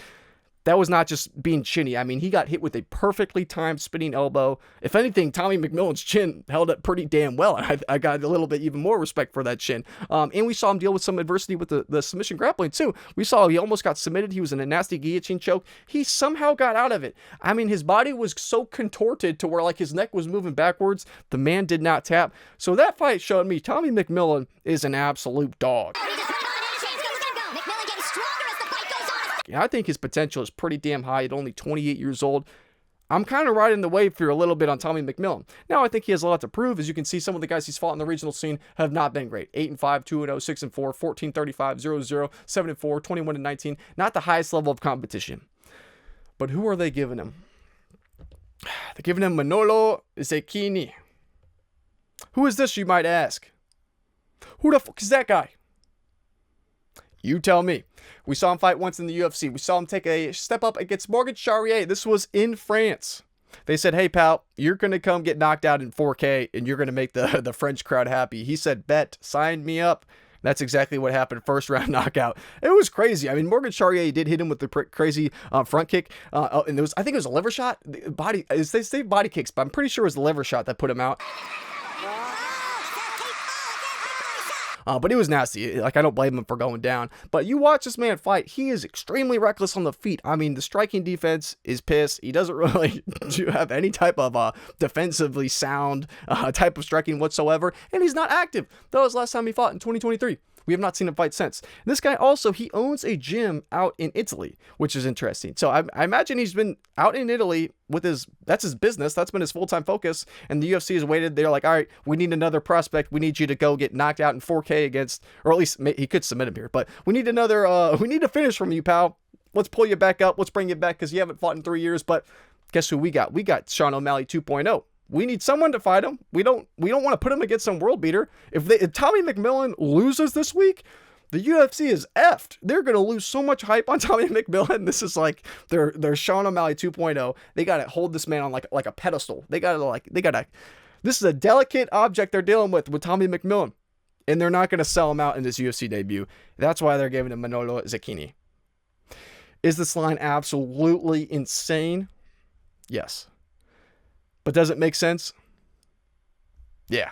that was not just being chinny. I mean, he got hit with a perfectly timed spinning elbow. If anything, Tommy McMillen's chin held up pretty damn well. I got a little bit even more respect for that chin. And we saw him deal with some adversity with the submission grappling too. We saw he almost got submitted. He was in a nasty guillotine choke. He somehow got out of it. I mean, his body was so contorted to where like his neck was moving backwards. The man did not tap. So that fight showed me Tommy McMillen is an absolute dog. I think his potential is pretty damn high at only 28 years old. I'm kind of riding the wave for a little bit on Tommy McMillen. Now, I think he has a lot to prove. As you can see, some of the guys he's fought in the regional scene have not been great. 8-5, 2-0, 6-4, 14-35, 0-0, 7-4, 21-19. Not the highest level of competition. But who are they giving him? They're giving him Manolo Zecchini. Who is this, you might ask? Who the fuck is that guy? You tell me. We saw him fight once in the UFC. We saw him take a step up against Morgan Charrier. This was in France. They said, hey, pal, you're going to come get knocked out in 4K, and you're going to make the French crowd happy. He said, bet, sign me up. That's exactly what happened. First round knockout. It was crazy. I mean, Morgan Charrier did hit him with the crazy front kick. And I think it was a liver shot. They say body kicks, but I'm pretty sure it was the liver shot that put him out. But it was nasty. Like, I don't blame him for going down. But you watch this man fight. He is extremely reckless on the feet. I mean, the striking defense is pissed. He doesn't really have any type of defensively sound type of striking whatsoever. And he's not active. That was last time he fought in 2023. We have not seen him fight since. This guy also, he owns a gym out in Italy, which is interesting. So I imagine he's been out in Italy with that's his business. That's been his full-time focus. And the UFC has waited. They're like, all right, we need another prospect. We need you to go get knocked out in 4K against, or at least he could submit him here. But we need we need a finish from you, pal. Let's pull you back up. Let's bring you back because you haven't fought in 3 years. But guess who we got? We got Sean O'Malley 2.0. We need someone to fight him. We don't want to put him against some world beater. If Tommy McMillen loses this week, the UFC is effed. They're going to lose so much hype on Tommy McMillen. This is like their Sean O'Malley 2.0. They got to hold this man on like a pedestal. They got to this is a delicate object they're dealing with Tommy McMillen. And they're not going to sell him out in this UFC debut. That's why they're giving him Manolo Zecchini. Is this line absolutely insane? Yes. But does it make sense? Yeah.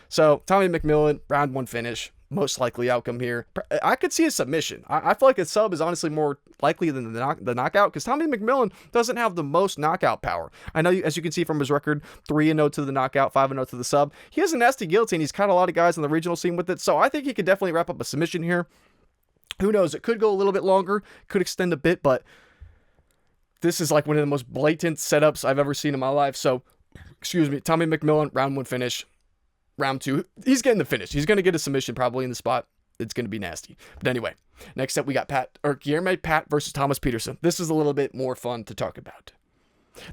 So, Tommy McMillen, round 1 finish. Most likely outcome here. I could see a submission. I feel like a sub is honestly more likely than the knockout because Tommy McMillen doesn't have the most knockout power. I know, as you can see from his record, 3-0 to the knockout, 5-0 to the sub. He has a nasty guillotine. He's caught a lot of guys in the regional scene with it. So, I think he could definitely wrap up a submission here. Who knows? It could go a little bit longer. Could extend a bit, but this is like one of the most blatant setups I've ever seen in my life. So, excuse me, Tommy McMillen, round 1 finish. Round 2, he's getting the finish. He's going to get a submission probably in the spot. It's going to be nasty. But anyway, next up we got Guilherme Pat versus Thomas Petersen. This is a little bit more fun to talk about.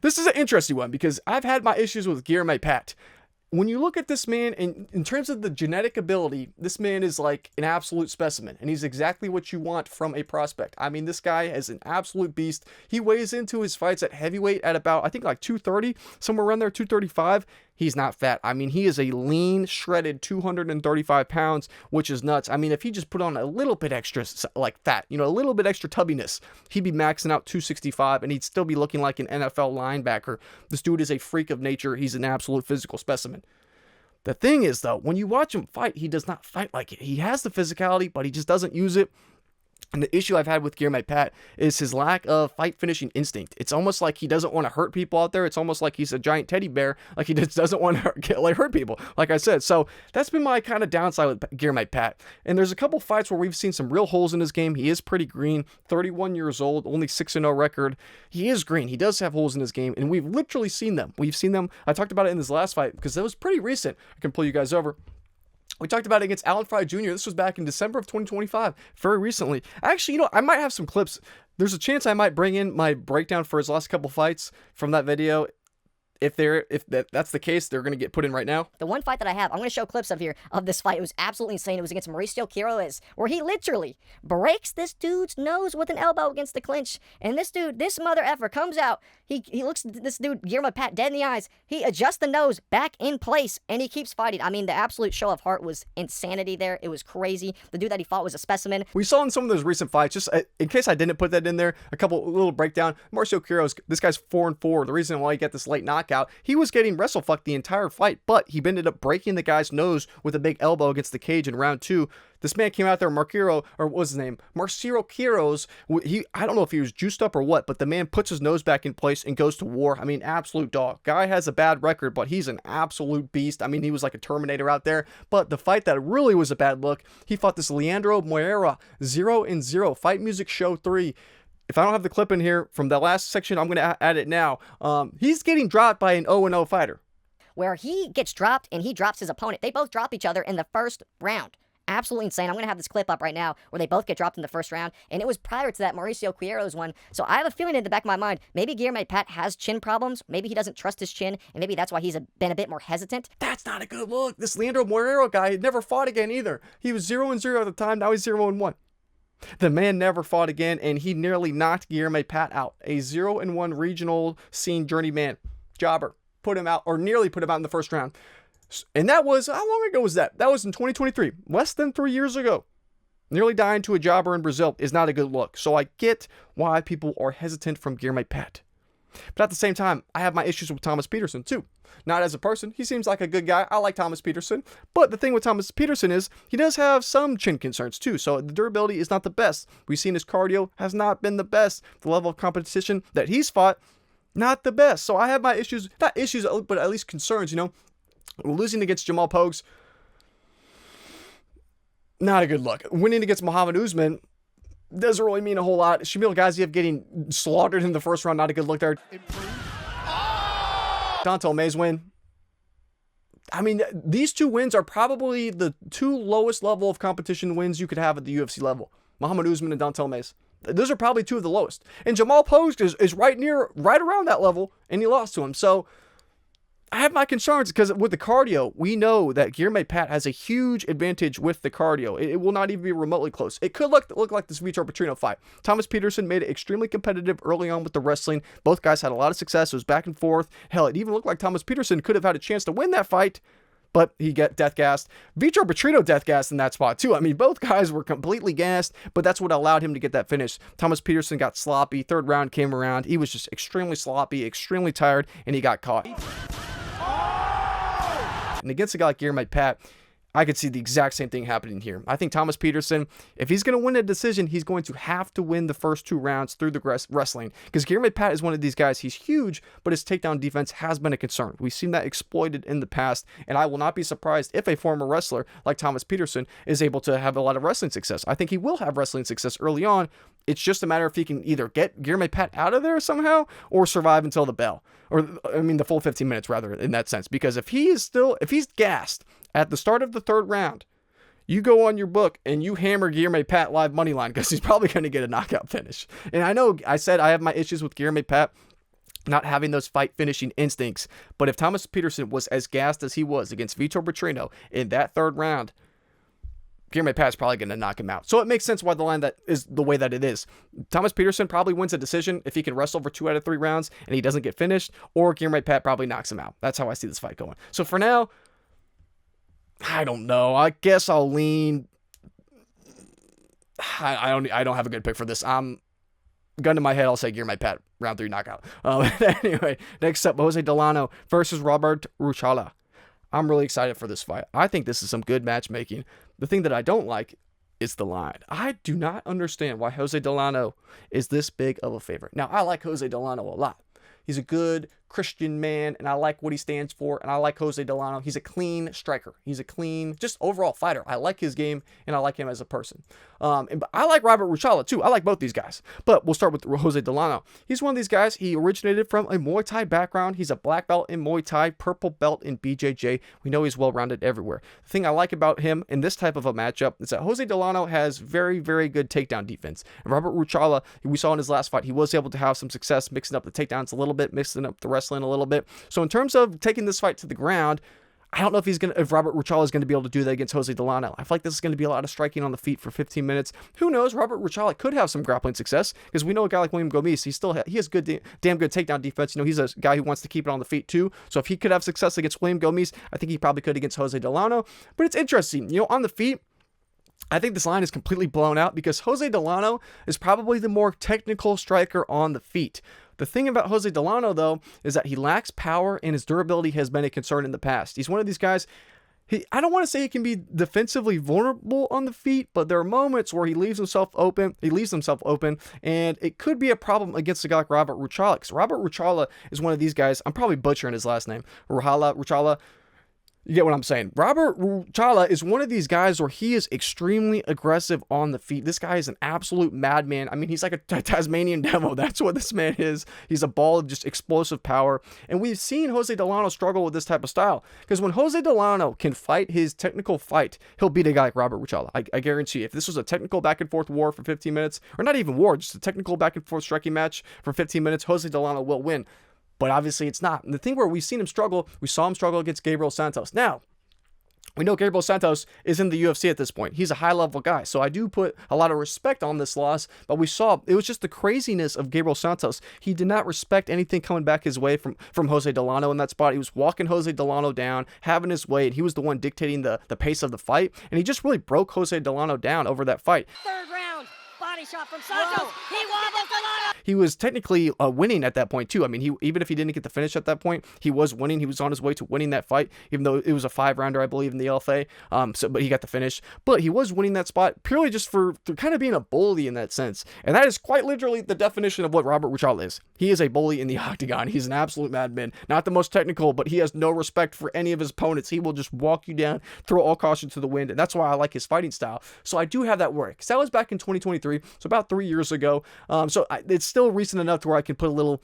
This is an interesting one because I've had my issues with Guilherme Pat. When you look at this man, and in terms of the genetic ability, this man is like an absolute specimen, and he's exactly what you want from a prospect. I mean, this guy is an absolute beast. He weighs into his fights at heavyweight at about, I think, like 230, somewhere around there, 235. He's not fat. I mean, he is a lean, shredded 235 pounds, which is nuts. I mean, if he just put on a little bit extra, like fat, a little bit extra tubbiness, he'd be maxing out 265, and he'd still be looking like an NFL linebacker. This dude is a freak of nature. He's an absolute physical specimen. The thing is, though, when you watch him fight, he does not fight like it. He has the physicality, but he just doesn't use it. And the issue I've had with Guilherme Pat is his lack of fight finishing instinct. It's almost like he doesn't want to hurt people out there. It's almost like he's a giant teddy bear. Like he just doesn't want to hurt people, like I said. So that's been my kind of downside with Guilherme Pat. And there's a couple fights where we've seen some real holes in his game. He is pretty green, 31 years old, only 6-0 record. He is green. He does have holes in his game, and we've literally seen them. We've seen them. I talked about it in this last fight because it was pretty recent. I can pull you guys over. We talked about it against Alan Fry Jr. This was back in December of 2025, very recently. Actually, I might have some clips. There's a chance I might bring in my breakdown for his last couple fights from that video. If that's the case, they're going to get put in right now. The one fight that I have, I'm going to show clips of here of this fight. It was absolutely insane. It was against Mauricio Quiroz, where he literally breaks this dude's nose with an elbow against the clinch. And this dude, this mother effer, comes out. He looks this dude, Guilherme Pat, dead in the eyes. He adjusts the nose back in place, and he keeps fighting. I mean, the absolute show of heart was insanity there. It was crazy. The dude that he fought was a specimen. We saw in some of those recent fights, just in case I didn't put that in there, a little breakdown. Mauricio Quiroz, this guy's 4-4. The reason why he got this late knockout, he was getting wrestle fucked the entire fight, but he ended up breaking the guy's nose with a big elbow against the cage in round 2. This man came out there, Marciro Quiroz. I don't know if he was juiced up or what, but the man puts his nose back in place and goes to war. I mean, absolute dog. Guy has a bad record, but he's an absolute beast. I mean, he was like a Terminator out there. But the fight that really was a bad look, he fought this Leandro Moreira, 0-0, Fight Music Show 3. If I don't have the clip in here from the last section, I'm going to add it now. He's getting dropped by an 0-0 fighter. Where he gets dropped and he drops his opponent. They both drop each other in the first round. Absolutely insane. I'm going to have this clip up right now where they both get dropped in the first round. And it was prior to that Mauricio Quiroz one. So I have a feeling in the back of my mind, maybe Guilherme Pat has chin problems. Maybe he doesn't trust his chin. And maybe that's why he's been a bit more hesitant. That's not a good look. This Leandro Moreira guy had never fought again either. He was 0-0 at the time. Now he's 0-1. The man never fought again, and he nearly knocked Guilherme Pat out. A 0-1 regional scene journeyman jobber put him out, or nearly put him out in the first round. And that was, how long ago was that? That was in 2023, less than 3 years ago. Nearly dying to a jobber in Brazil is not a good look. So I get why people are hesitant from Guilherme Pat. But at the same time, I have my issues with Thomas Petersen too. Not as a person. He seems like a good guy. I like Thomas Petersen. But the thing with Thomas Petersen is he does have some chin concerns too. So the durability is not the best. We've seen his cardio has not been the best. The level of competition that he's fought, not the best. So I have my issues, not issues, but at least concerns, Losing against Jamal Pogues, not a good look. Winning against Muhammad Usman doesn't really mean a whole lot. Shamil Gaziev getting slaughtered in the first round, not a good look there. Dontel May's win. I mean, these two wins are probably the two lowest level of competition wins you could have at the UFC level. Muhammad Usman and Dontel May's. Those are probably two of the lowest. And Jamal Pogues is right around that level, and he lost to him. So I have my concerns because with the cardio, we know that Guilherme Pat has a huge advantage with the cardio. It will not even be remotely close. It could look like this Vitor Petrino fight. Thomas Petersen made it extremely competitive early on with the wrestling. Both guys had a lot of success. It was back and forth. Hell, it even looked like Thomas Petersen could have had a chance to win that fight, but he got death gassed. Vitor Petrino death gassed in that spot too. I mean, both guys were completely gassed, but that's what allowed him to get that finish. Thomas Petersen got sloppy. Third round came around. He was just extremely sloppy, extremely tired, and he got caught. And against a guy like Guilherme Pat, I could see the exact same thing happening here. I think Thomas Petersen, if he's going to win a decision, he's going to have to win the first 2 rounds through the wrestling. Because Guilherme Pat is one of these guys, he's huge, but his takedown defense has been a concern. We've seen that exploited in the past, and I will not be surprised if a former wrestler like Thomas Petersen is able to have a lot of wrestling success. I think he will have wrestling success early on. It's just a matter if he can either get Guilherme Pat out of there somehow or survive until the bell. Or, I mean, the full 15 minutes, rather, in that sense. Because if he's gassed at the start of the 3rd round, you go on your book and you hammer Guilherme Pat live money line because he's probably going to get a knockout finish. And I know I said I have my issues with Guilherme Pat not having those fight finishing instincts. But if Thomas Petersen was as gassed as he was against Vitor Petrino in that 3rd round, Guilherme Pat's probably going to knock him out. So it makes sense why the line that is the way that it is. Thomas Petersen probably wins a decision if he can wrestle for 2 out of 3 rounds and he doesn't get finished, or Guilherme Pat probably knocks him out. That's how I see this fight going. So for now, I don't know. I guess I'll lean. I don't have a good pick for this. Gun to my head, I'll say Guilherme Pat, round 3 knockout. Anyway, next up, Jose Delano versus Robert Ruchala. I'm really excited for this fight. I think this is some good matchmaking. The thing that I don't like is the line. I do not understand why Jose Delano is this big of a favorite. Now, I like Jose Delano a lot. He's a good Christian man, and I like what he stands for, and I like Jose Delano. He's a clean striker. He's a clean, just overall fighter. I like his game, and I like him as a person. But I like Robert Ruchala, too. I like both these guys. But we'll start with Jose Delano. He's one of these guys. He originated from a Muay Thai background. He's a black belt in Muay Thai, purple belt in BJJ. We know he's well-rounded everywhere. The thing I like about him in this type of a matchup is that Jose Delano has very, very good takedown defense. And Robert Ruchala, we saw in his last fight, he was able to have some success mixing up the takedowns a little bit, mixing up the wrestling a little bit. So in terms of taking this fight to the ground, I don't know if Robert Ruchala is going to be able to do that against Jose Delano. I feel like this is going to be a lot of striking on the feet for 15 minutes. Who knows? Robert Ruchala could have some grappling success because we know a guy like William Gomis, he has good, damn good takedown defense. You know, he's a guy who wants to keep it on the feet too. So if he could have success against William Gomis, I think he probably could against Jose Delano. But it's interesting, you know, on the feet, I think this line is completely blown out because Jose Delano is probably the more technical striker on the feet. The thing about Jose Delano, though, is that he lacks power and his durability has been a concern in the past. He's one of these guys, I don't want to say he can be defensively vulnerable on the feet, but there are moments where he leaves himself open, and it could be a problem against a guy like Robert Ruchala, because Robert Ruchala is one of these guys, I'm probably butchering his last name, Ruchala. You get what I'm saying? Robert Ruchala is one of these guys where he is extremely aggressive on the feet. This guy is an absolute madman. I mean, he's like a Tasmanian devil. That's what this man is. He's a ball of just explosive power. And we've seen Jose Delano struggle with this type of style. Because when Jose Delano can fight his technical fight, he'll beat a guy like Robert Ruchala. I guarantee you. If this was a technical back and forth war for 15 minutes, or not even war, just a technical back and forth striking match for 15 minutes, Jose Delano will win. But obviously it's not. And the thing where we've seen him struggle, we saw him struggle against Gabriel Santos. Now, we know Gabriel Santos is in the UFC at this point. He's a high-level guy, so I do put a lot of respect on this loss, but we saw it was just the craziness of Gabriel Santos. He did not respect anything coming back his way from Jose Delano in that spot. He was walking Jose Delano down, having his way, and he was the one dictating the pace of the fight, and he just really broke Jose Delano down over that fight. Third round, body shot from Santos. He wobbles Delano. He was technically winning at that point too. I mean, even if he didn't get the finish at that point, he was winning. He was on his way to winning that fight, even though it was a 5-rounder, I believe, in the LFA. But he got the finish. But he was winning that spot purely just for kind of being a bully in that sense. And that is quite literally the definition of what Robert Ruchala is. He is a bully in the octagon. He's an absolute madman. Not the most technical, but he has no respect for any of his opponents. He will just walk you down, throw all caution to the wind, and that's why I like his fighting style. So I do have that worry. Because that was back in 2023, so about 3 years ago. It's still recent enough to where I can put a little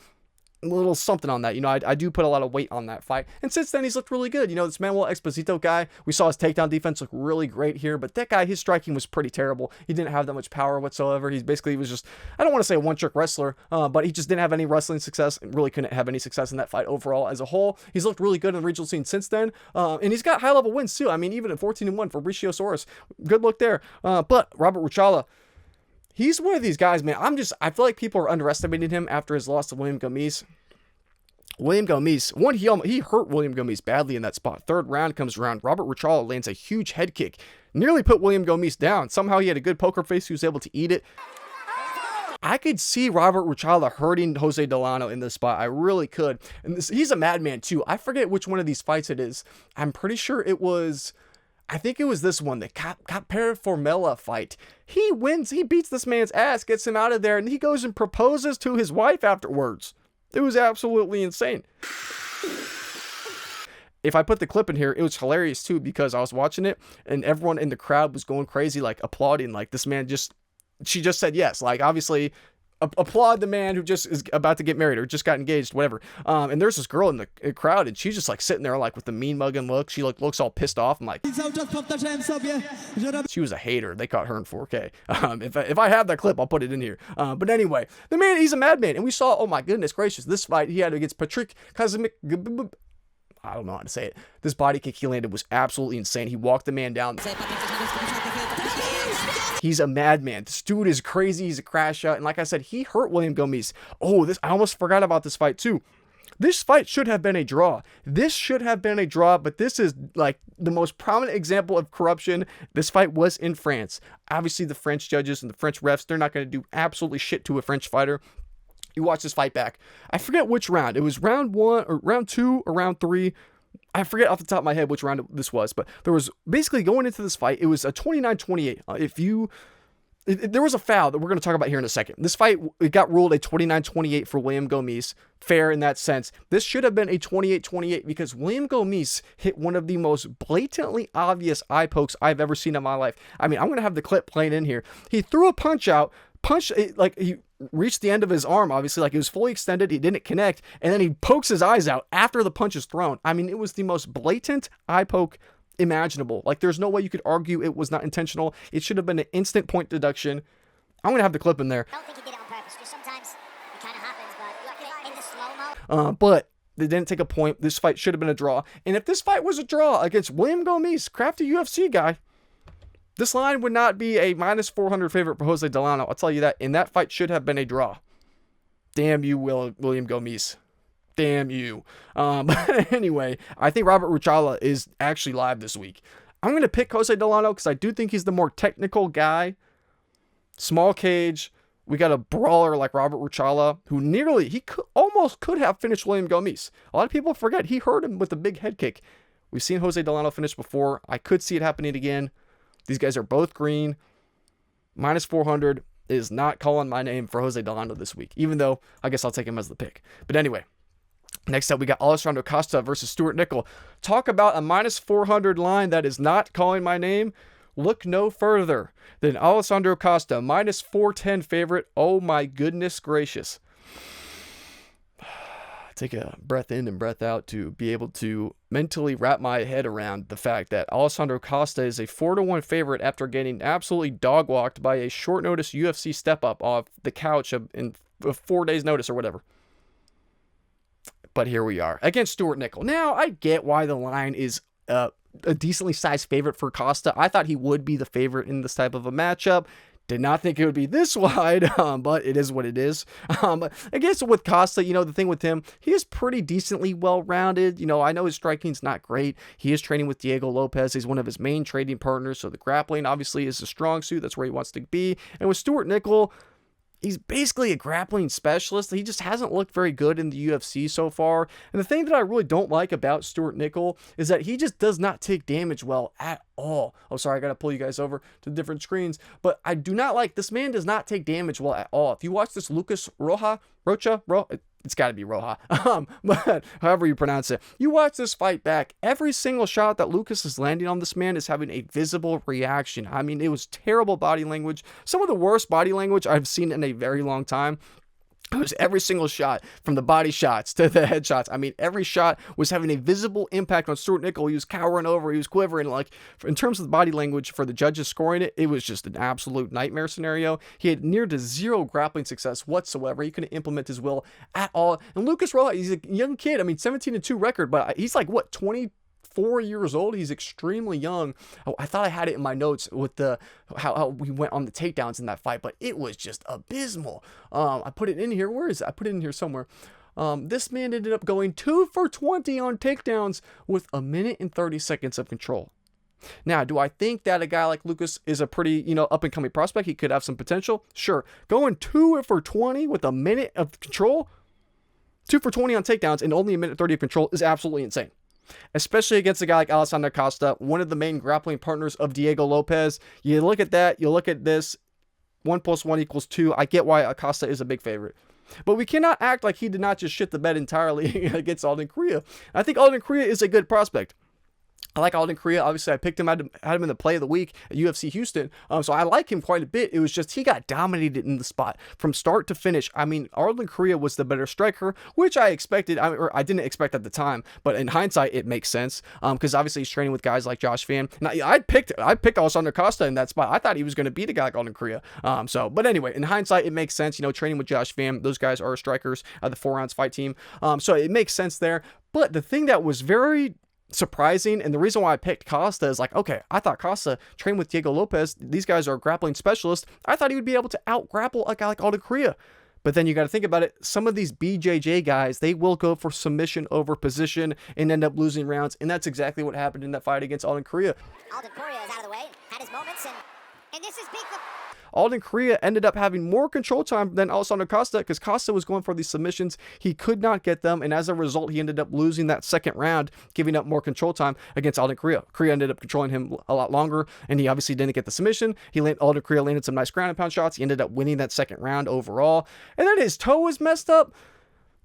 something on that. You know, I do put a lot of weight on that fight. And since then, he's looked really good. You know, this Manuel Exposito guy, we saw his takedown defense look really great here, but that guy, his striking was pretty terrible. He didn't have that much power whatsoever. He was just, I don't want to say a one-trick wrestler, but he just didn't have any wrestling success and really couldn't have any success in that fight overall as a whole. He's looked really good in the regional scene since then, and he's got high-level wins too. I mean, even at 14-1 for Ricci. Good look there. But Robert Ruchala, he's one of these guys, man. I feel like people are underestimating him after his loss to William Gomis. He hurt William Gomis badly in that spot. Third round comes around. Robert Ruchala lands a huge head kick. Nearly put William Gomis down. Somehow he had a good poker face. He was able to eat it. I could see Robert Ruchala hurting Jose Delano in this spot. I really could. And he's a madman too. I forget which one of these fights it is. I'm pretty sure I think it was this one, the Capere Formella fight. He wins, he beats this man's ass, gets him out of there, and he goes and proposes to his wife afterwards. It was absolutely insane. If I put the clip in here, it was hilarious too, because I was watching it, and everyone in the crowd was going crazy, like applauding, like this man she just said yes, like obviously applaud the man who just is about to get married or just got engaged, whatever. And there's this girl in the crowd, and she's just like sitting there like with the mean mugging look. She looks all pissed off. I'm like, she was a hater. They caught her in 4K. If I have that clip, I'll put it in here. But anyway, the man, he's a madman. And we saw, oh my goodness gracious, this fight he had against Patrick Kazimik. I don't know how to say it. This body kick he landed was absolutely insane. He walked the man down. He's a madman. This dude is crazy. He's a crash out. And like I said, he hurt William Gomis. Oh, I almost forgot about this fight too. This fight should have been a draw. But this is like the most prominent example of corruption. This fight was in France. Obviously, the French judges and the French refs, they're not going to do absolutely shit to a French fighter. You watch this fight back. I forget which round. It was round 1 or round 2 or round 3. I forget off the top of my head which round this was, but there was basically going into this fight, it was a 29-28. There was a foul that we're going to talk about here in a second. This fight, it got ruled a 29-28 for William Gomis. Fair in that sense. This should have been a 28-28 because William Gomis hit one of the most blatantly obvious eye pokes I've ever seen in my life. I mean, I'm going to have the clip playing in here. He threw a punch out, like he reached the end of his arm, obviously, like it was fully extended. He didn't connect, and then he pokes his eyes out after the punch is thrown. I mean, it was the most blatant eye poke imaginable. Like, there's no way you could argue it was not intentional. It should have been an instant point deduction. I'm gonna have the clip in there. I don't think he did it on purpose. Just sometimes it kind of happens, but in the slow-mo. But they didn't take a point. This fight should have been a draw. And if this fight was a draw against William Gomis, crafty UFC guy, this line would not be a -400 favorite for Jose Delano. I'll tell you that. And that fight should have been a draw. Damn you, William Gomis. Damn you. But anyway, I think Robert Ruchala is actually live this week. I'm going to pick Jose Delano because I do think he's the more technical guy. Small cage. We got a brawler like Robert Ruchala who almost could have finished William Gomis. A lot of people forget he hurt him with a big head kick. We've seen Jose Delano finish before. I could see it happening again. These guys are both green. -400 is not calling my name for Jose Delano this week, even though I guess I'll take him as the pick. But anyway, next up, we got Alessandro Costa versus Stewart Nicoll. Talk about a -400 line that is not calling my name. Look no further than Alessandro Costa, -410 favorite. Oh my goodness gracious. Take a breath in and breath out to be able to mentally wrap my head around the fact that Alessandro Costa is a 4-1 favorite after getting absolutely dog-walked by a short-notice UFC step-up off the couch in 4 days' notice or whatever. But here we are against Stewart Nicoll. Now, I get why the line is a decently sized favorite for Costa. I thought he would be the favorite in this type of a matchup. Did not think it would be this wide, but it is what it is. I guess with Costa, the thing with him, he is pretty decently well-rounded. I know his striking's not great. He is training with Diego Lopez. He's one of his main trading partners, so the grappling obviously is a strong suit. That's where he wants to be. And with Stewart Nicoll, he's basically a grappling specialist. He just hasn't looked very good in the UFC so far. And the thing that I really don't like about Stewart Nicoll is that he just does not take damage well at all. Oh, sorry, I got to pull you guys over to different screens. But I do not like, this man does not take damage well at all. If you watch this Lucas Rocha, it's got to be Roja, but however you pronounce it, you watch this fight back, every single shot that Lucas is landing on this man is having a visible reaction. I mean, it was terrible body language, some of the worst body language I've seen in a very long time. It was every single shot, from the body shots to the headshots. I mean, every shot was having a visible impact on Stewart Nicoll. He was cowering over, he was quivering. Like, in terms of the body language for the judges scoring it, it was just an absolute nightmare scenario. He had near to zero grappling success whatsoever. He couldn't implement his will at all. And Lucas Rocha, he's a young kid. I mean, 17-2 record, but he's like, what, 24 years old? He's extremely young. I thought I had it in my notes with how we went on the takedowns in that fight, but it was just abysmal. I put it in here. Where is it? I put it in here somewhere. This man ended up going 2 for 20 on takedowns with 1 minute and 30 seconds of control. Now, do I think that a guy like Lucas is a pretty, up-and-coming prospect? He could have some potential. Sure. Going 2 for 20 with 1 minute of control, 2 for 20 on takedowns and only 1 minute 30 of control is absolutely insane. Especially against a guy like Alessandro Costa, one of the main grappling partners of Diego Lopez. You look at that, you look at this, 1 + 1 = 2. I get why Acosta is a big favorite. But we cannot act like he did not just shit the bed entirely against Alden Korea. I think Alden Korea is a good prospect. I like Alden Korea. Obviously, I picked him, had him in the play of the week at UFC Houston. So I like him quite a bit. It was just he got dominated in the spot from start to finish. I mean, Alden Korea was the better striker, which I expected, or I didn't expect at the time. But in hindsight, it makes sense because obviously he's training with guys like Josh Fan. Now, I picked Alessandro Costa in that spot. I thought he was going to beat a guy like Alden Korea. But anyway, in hindsight, it makes sense. Training with Josh Fan, those guys are strikers of the 4-ounce fight team. So it makes sense there. But the thing that was very surprising, and the reason why I picked Costa is like, okay, I thought Costa trained with Diego Lopez. These guys are grappling specialists. I thought he would be able to out-grapple a guy like Alden Korea. But then you got to think about it. Some of these BJJ guys, they will go for submission over position and end up losing rounds. And that's exactly what happened in that fight against Alden Korea. Alden Korea is out of the way, had his moments, and this is big. Alden Korea ended up having more control time than Alessandro Costa because Costa was going for these submissions. He could not get them, and as a result, he ended up losing that second round, giving up more control time against Alden Korea. Korea ended up controlling him a lot longer, and he obviously didn't get the submission. Alden Korea landed some nice ground and pound shots. He ended up winning that second round overall, and then his toe was messed up.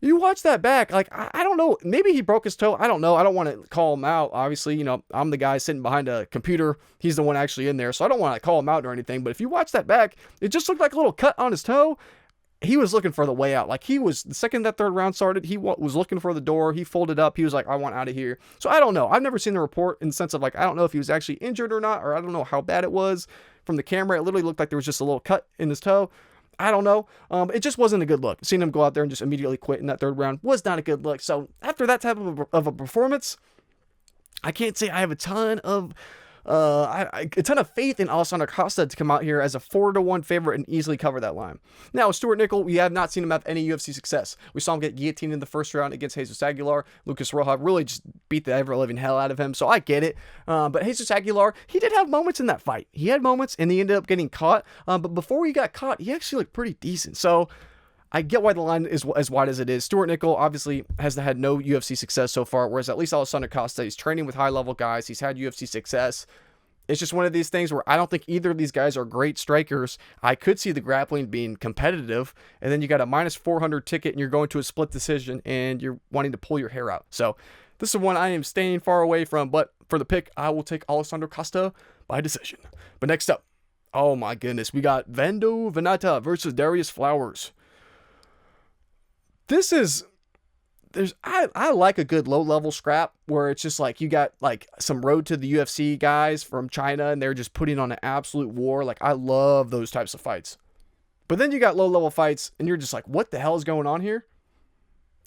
You watch that back, like, I don't know, maybe he broke his toe. I don't know. I don't want to call him out. Obviously, you know, I'm the guy sitting behind a computer. He's the one actually in there, so I don't want to call him out or anything. But if you watch that back, it just looked like a little cut on his toe. He was looking for the way out. Like, he was, the second that third round started, he was looking for the door. He folded up. He was like, I want out of here. So I don't know. I've never seen the report in the sense of, like, I don't know if he was actually injured or not, or I don't know how bad it was. From the camera, it literally looked like there was just a little cut in his toe. I don't know. It just wasn't a good look. Seeing him go out there and just immediately quit in that third round was not a good look. So after that type of a performance, I can't say I have a ton of faith in Alessandro Costa to come out here as a 4-1 favorite and easily cover that line. Now, Stewart Nicoll, we have not seen him have any UFC success. We saw him get guillotined in the first round against Jesus Aguilar. Lucas Roja really just beat the ever-living hell out of him, so I get it. But Jesus Aguilar, he did have moments in that fight. He had moments, and he ended up getting caught. But before he got caught, he actually looked pretty decent. So I get why the line is as wide as it is. Stewart Nicoll obviously has had no UFC success so far, whereas at least Alessandro Costa, he's training with high-level guys. He's had UFC success. It's just one of these things where I don't think either of these guys are great strikers. I could see the grappling being competitive, and then you got a minus 400 ticket, and you're going to a split decision, and you're wanting to pull your hair out. So this is one I am staying far away from, but for the pick, I will take Alessandro Costa by decision. But next up, oh my goodness, we got Vannata versus Darrius Flowers. This is, I like a good low-level scrap where it's just like you got like some road to the UFC guys from China and they're just putting on an absolute war. Like, I love those types of fights. But then you got low-level fights and you're just like, what the hell is going on here?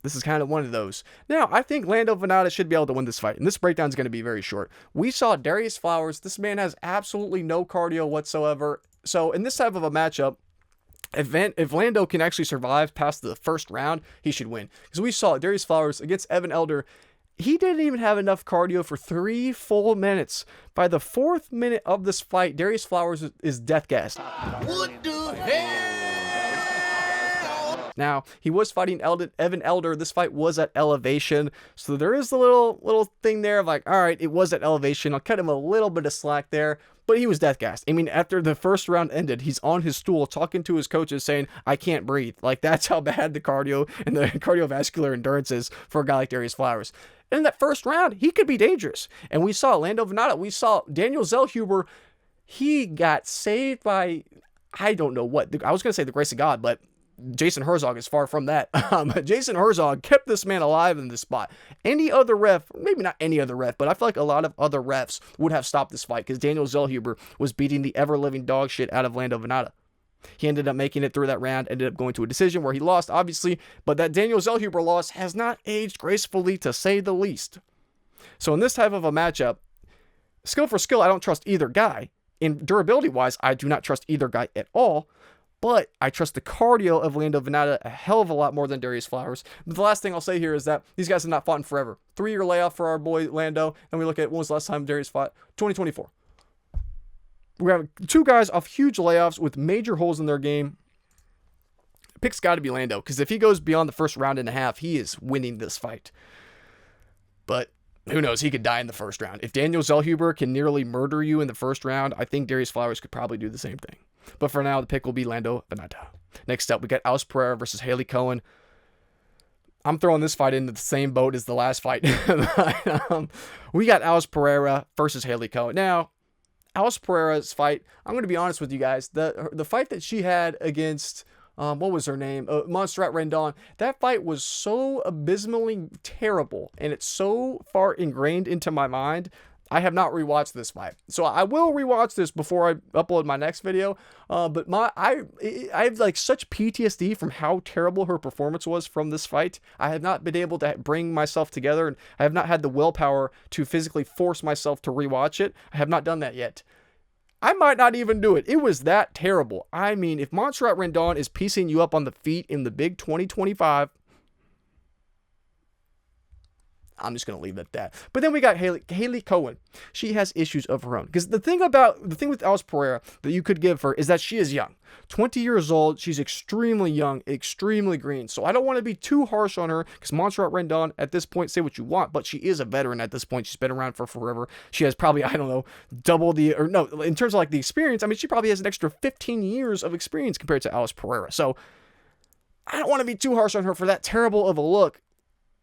This is kind of one of those. Now, I think Lando Vannata should be able to win this fight, and this breakdown is going to be very short. We saw Darrius Flowers. This man has absolutely no cardio whatsoever. So in this type of a matchup, if Lando can actually survive past the first round, he should win. Because we saw Darrius Flowers against Ewing Elder. He didn't even have enough cardio for 3 full minutes. By the 4th minute of this fight, Darrius Flowers is death gassed. What the hell? Now, he was fighting Ewing Elder. This fight was at elevation. So there is a little thing there of like, all right, it was at elevation. I'll cut him a little bit of slack there. But he was death gassed. I mean, after the first round ended, he's on his stool talking to his coaches saying, I can't breathe. Like, that's how bad the cardio and the cardiovascular endurance is for a guy like Darrius Flowers. And in that first round, he could be dangerous. And we saw Lando Vannata. We saw Daniel Zellhuber. He got saved by, I don't know what. I was going to say the grace of God, but Jason Herzog is far from that. Jason Herzog kept this man alive in this spot. Any other ref, maybe not any other ref, but I feel like a lot of other refs would have stopped this fight because Daniel Zellhuber was beating the ever-living dog shit out of Lando Vannata. He ended up making it through that round, ended up going to a decision where he lost, obviously, but that Daniel Zellhuber loss has not aged gracefully, to say the least. So in this type of a matchup, skill for skill, I don't trust either guy. In durability-wise, I do not trust either guy at all. But I trust the cardio of Lando Vannata a hell of a lot more than Darrius Flowers. But the last thing I'll say here is that these guys have not fought in forever. 3-year layoff for our boy Lando. And we look at when was the last time Darrius fought? 2024. We have 2 guys off huge layoffs with major holes in their game. Pick's got to be Lando, because if he goes beyond the first round and a half, he is winning this fight. But who knows? He could die in the first round. If Daniel Zellhuber can nearly murder you in the first round, I think Darrius Flowers could probably do the same thing. But for now, the pick will be Lando Vannata. Next up, we got Alice Pereira versus Haley Cohen. I'm throwing this fight into the same boat as the last fight. We got Alice Pereira versus Haley Cohen. Now, Alice Pereira's fight, I'm going to be honest with you guys. The fight that she had against, what was her name? Montserrat Rendon. That fight was so abysmally terrible, and it's so far ingrained into my mind. I have not rewatched this fight, so I will rewatch this before I upload my next video. But I have like such PTSD from how terrible her performance was from this fight. I have not been able to bring myself together, and I have not had the willpower to physically force myself to rewatch it. I have not done that yet. I might not even do it. It was that terrible. I mean, if Montserrat Rendon is piecing you up on the feet in the big 2025, I'm just going to leave it at that. But then we got Haley Cohen. She has issues of her own. Because the thing with Alice Pereira that you could give her is that she is young. 20 years old. She's extremely young, extremely green. So I don't want to be too harsh on her because Montserrat Rendon, at this point, say what you want, but she is a veteran at this point. She's been around for forever. She has probably, I don't know, double in terms of like the experience, I mean, she probably has an extra 15 years of experience compared to Alice Pereira. So I don't want to be too harsh on her for that terrible of a look.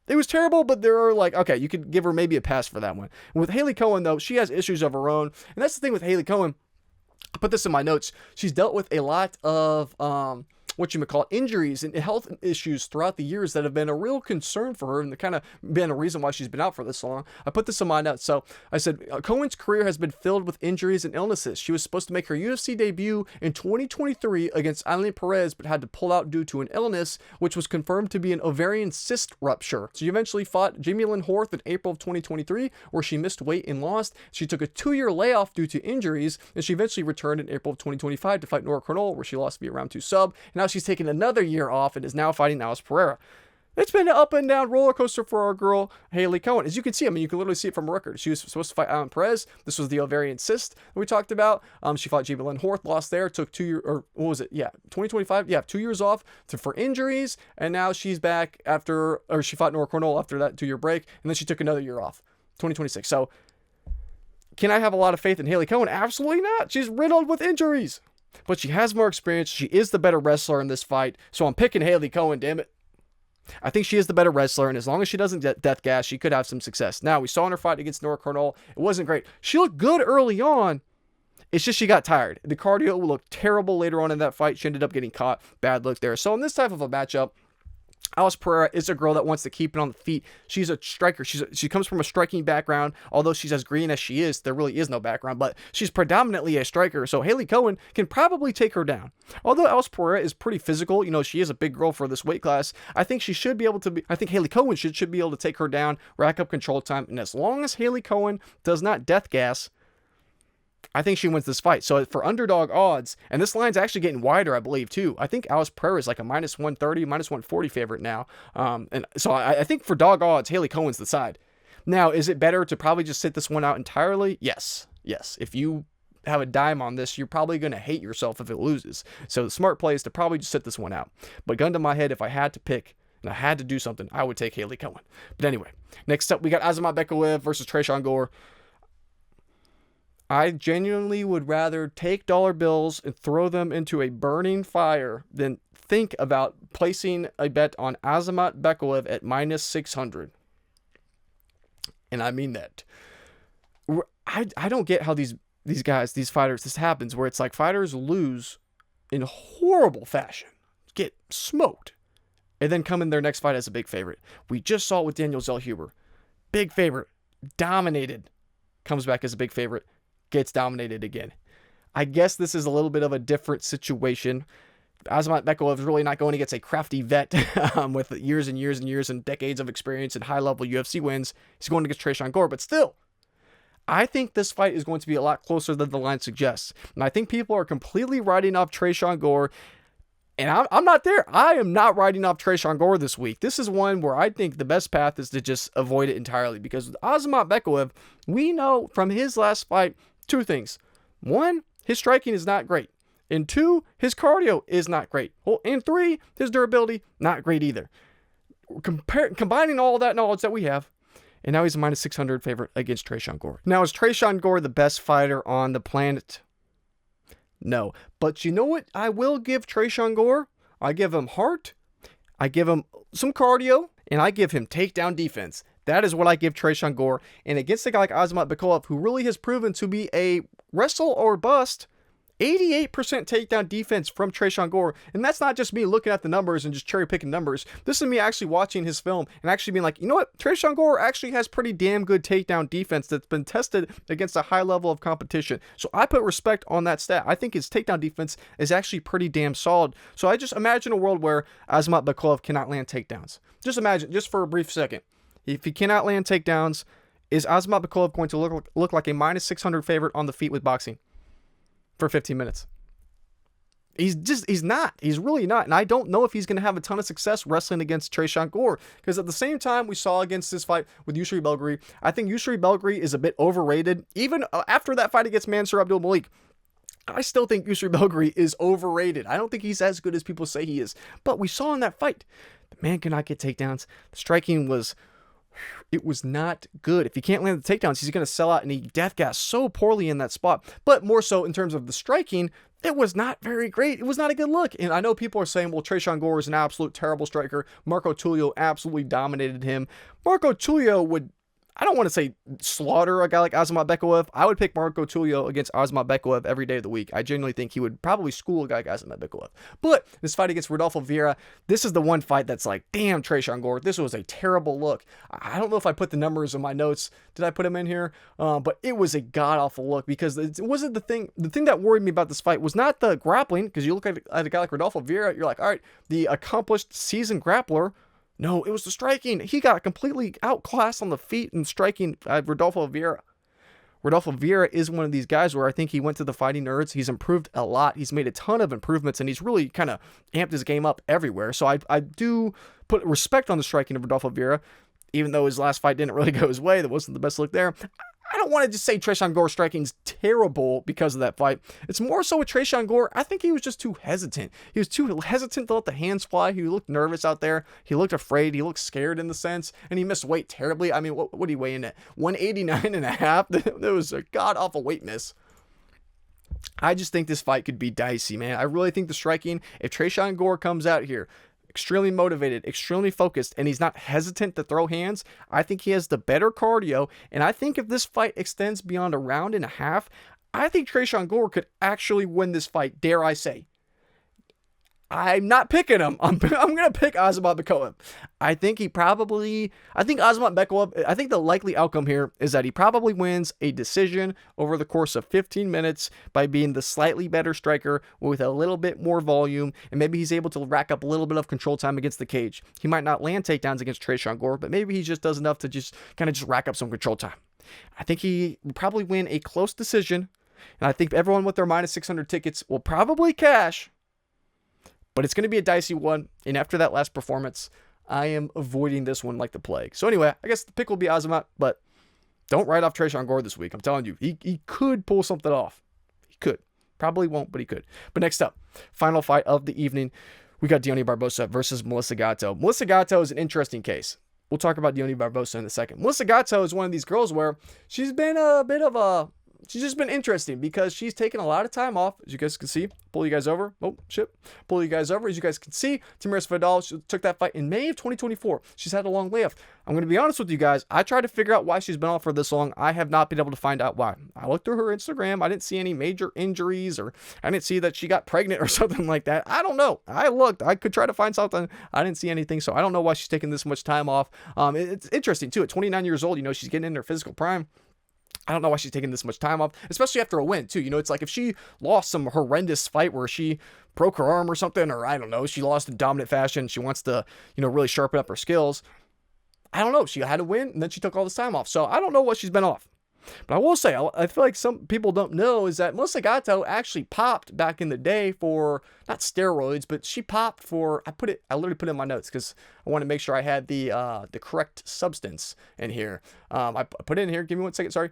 It was terrible, but there are like, okay, you could give her maybe a pass for that one. With Haley Cohen, though, she has issues of her own. And that's the thing with Haley Cohen. I put this in my notes. She's dealt with a lot of injuries and health issues throughout the years that have been a real concern for her and kind of been a reason why she's been out for this long. I put this in my notes. So I said, Cohen's career has been filled with injuries and illnesses. She was supposed to make her UFC debut in 2023 against Eileen Perez, but had to pull out due to an illness, which was confirmed to be an ovarian cyst rupture. She eventually fought Jamie Lynn Horth in April of 2023, where she missed weight and lost. She took a 2-year layoff due to injuries, and she eventually returned in April of 2025 to fight Nora Cornell, where she lost via round 2 sub. And now she's taken another year off and is now fighting Alice Pereira. It's been an up and down roller coaster for our girl, Haley Cohen. As you can see, I mean, you can literally see it from a record. She was supposed to fight Alan Perez. This was the ovarian cyst that we talked about. She fought Jamie Lynn Horth, lost there, took 2 years, or what was it? Yeah, 2025. Yeah, 2 years off for injuries. And now she's back she fought Nora Cornell after that 2-year break. And then she took another year off, 2026. So can I have a lot of faith in Haley Cohen? Absolutely not. She's riddled with injuries. But she has more experience. She is the better wrestler in this fight. So I'm picking Haley Cohen, damn it. I think she is the better wrestler, and as long as she doesn't death gas, she could have some success. Now, we saw in her fight against Nora Cornell, it wasn't great. She looked good early on. It's just she got tired. The cardio looked terrible later on in that fight. She ended up getting caught. Bad look there. So in this type of a matchup, Alice Pereira is a girl that wants to keep it on the feet. She's a striker. She comes from a striking background. Although she's as green as she is, there really is no background, but she's predominantly a striker. So Haley Cohen can probably take her down. Although Alice Pereira is pretty physical, she is a big girl for this weight class. I think Haley Cohen should be able to take her down, rack up control time. And as long as Haley Cohen does not death gas, I think she wins this fight. So for underdog odds, and this line's actually getting wider, I believe, too. I think Alice Pereira is like a -130, -140 favorite now. And so I think for dog odds, Haley Cohen's the side. Now, is it better to probably just sit this one out entirely? Yes. If you have a dime on this, you're probably going to hate yourself if it loses. So the smart play is to probably just sit this one out. But gun to my head, if I had to pick and I had to do something, I would take Haley Cohen. But anyway, next up, we got Azamat Yakhyaev versus Tresean Gore. I genuinely would rather take dollar bills and throw them into a burning fire than think about placing a bet on Azamat Yakhyaev at -600. And I mean that. I don't get how these fighters, this happens where it's like fighters lose in horrible fashion, get smoked, and then come in their next fight as a big favorite. We just saw it with Daniel Zellhuber. Big favorite, dominated, comes back as a big favorite, gets dominated again. I guess this is a little bit of a different situation. Azamat Yakhyaev is really not going against a crafty vet with years and years and years and decades of experience and high-level UFC wins. He's going against Tresean Gore, but still, I think this fight is going to be a lot closer than the line suggests. And I think people are completely writing off Tresean Gore, and I'm not there. I am not writing off Tresean Gore this week. This is one where I think the best path is to just avoid it entirely, because with Azamat Yakhyaev, we know from his last fight 2 things. 1, his striking is not great. And 2, his cardio is not great. Well, and 3, his durability, not great either. Combining all that knowledge that we have, and now he's a -600 favorite against Tresean Gore. Now, is Tresean Gore the best fighter on the planet? No. But you know what I will give Tresean Gore? I give him heart, I give him some cardio, and I give him takedown defense. That is what I give Tresean Gore. And against a guy like Azamat Yakhyaev, who really has proven to be a wrestle or bust, 88% takedown defense from Tresean Gore. And that's not just me looking at the numbers and just cherry picking numbers. This is me actually watching his film and actually being like, you know what? Tresean Gore actually has pretty damn good takedown defense that's been tested against a high level of competition. So I put respect on that stat. I think his takedown defense is actually pretty damn solid. So I just imagine a world where Azamat Yakhyaev cannot land takedowns. Just imagine, just for a brief second. If he cannot land takedowns, is Azamat Yakhyaev going to look like a -600 favorite on the feet with boxing for 15 minutes? He's not. He's really not. And I don't know if he's going to have a ton of success wrestling against Tresean Gore, because at the same time we saw against this fight with Yusri Belgari, I think Yusri Belgari is a bit overrated. Even after that fight against Mansour Abdul Malik, I still think Yusri Belgari is overrated. I don't think he's as good as people say he is. But we saw in that fight, the man cannot get takedowns. The striking was not good. If he can't land the takedowns, he's going to sell out, and he death gas so poorly in that spot. But more so in terms of the striking, it was not very great. It was not a good look. And I know people are saying, well, Tresean Gore is an absolute terrible striker. Marco Tulio absolutely dominated him. Marco Tulio would, I don't want to say slaughter a guy like Azamat Bekaev. I would pick Marco Tulio against Azamat Bekaev every day of the week. I genuinely think he would probably school a guy like Azamat Bekaev. But this fight against Rodolfo Vieira, this is the one fight that's like, damn, Tresean Gore, this was a terrible look. I don't know if I put the numbers in my notes. Did I put them in here? But it was a god-awful look, because it wasn't the thing that worried me about this fight was not the grappling, because you look at a guy like Rodolfo Vieira, you're like, all right, the accomplished seasoned grappler. No, it was the striking. He got completely outclassed on the feet and striking Rodolfo Vieira. Rodolfo Vieira is one of these guys where I think he went to the fighting nerds. He's improved a lot. He's made a ton of improvements, and he's really kind of amped his game up everywhere. So I do put respect on the striking of Rodolfo Vieira, even though his last fight didn't really go his way. That wasn't the best look there. I don't want to just say Tresean Gore striking's terrible because of that fight. It's more so with Tresean Gore, I think he was just too hesitant. He was too hesitant to let the hands fly. He looked nervous out there. He looked afraid. He looked scared in the sense, and he missed weight terribly. I mean, what did he weigh in at? 189 and a half? That was a god-awful weight miss. I just think this fight could be dicey, man. I really think the striking, if Tresean Gore comes out here extremely motivated, extremely focused, and he's not hesitant to throw hands, I think he has the better cardio. And I think if this fight extends beyond a round and a half, I think Tresean Gore could actually win this fight, dare I say. I'm not picking him. I'm going to pick Azamat Bekaev. I think Azamat Bekaev, I think the likely outcome here is that he probably wins a decision over the course of 15 minutes by being the slightly better striker with a little bit more volume, and maybe he's able to rack up a little bit of control time against the cage. He might not land takedowns against Tresean Gore, but maybe he just does enough to just rack up some control time. I think he will probably win a close decision, and I think everyone with their minus 600 tickets will probably cash. But it's going to be a dicey one, and after that last performance, I am avoiding this one like the plague. So anyway, I guess the pick will be Azamat, but don't write off Tresean Gore this week. I'm telling you, he could pull something off. He could. Probably won't, but he could. But next up, final fight of the evening, we got Deonna Barbosa versus Melissa Gatto. Melissa Gatto is an interesting case. We'll talk about Deonna Barbosa in a second. Melissa Gatto is one of these girls where she's been a bit of a... She's just been interesting because she's taken a lot of time off, as you guys can see. Pull you guys over. Oh, shit. Pull you guys over. As you guys can see, Tamiris Vidal took that fight in May of 2024. She's had a long layoff. I'm going to be honest with you guys. I tried to figure out why she's been off for this long. I have not been able to find out why. I looked through her Instagram. I didn't see any major injuries, or I didn't see that she got pregnant or something like that. I don't know. I looked. I could try to find something. I didn't see anything, so I don't know why she's taking this much time off. It's interesting, too. At 29 years old, she's getting in her physical prime. I don't know why she's taking this much time off, especially after a win, too. It's like if she lost some horrendous fight where she broke her arm or something, or I don't know, she lost in dominant fashion, she wants to, really sharpen up her skills. I don't know. She had a win, and then she took all this time off. So I don't know what she's been off. But I will say, I feel like some people don't know is that Melissa Gatto actually popped back in the day for, not steroids, but she popped for, I literally put it in my notes because I want to make sure I had the correct substance in here. I put it in here. Give me 1 second. Sorry.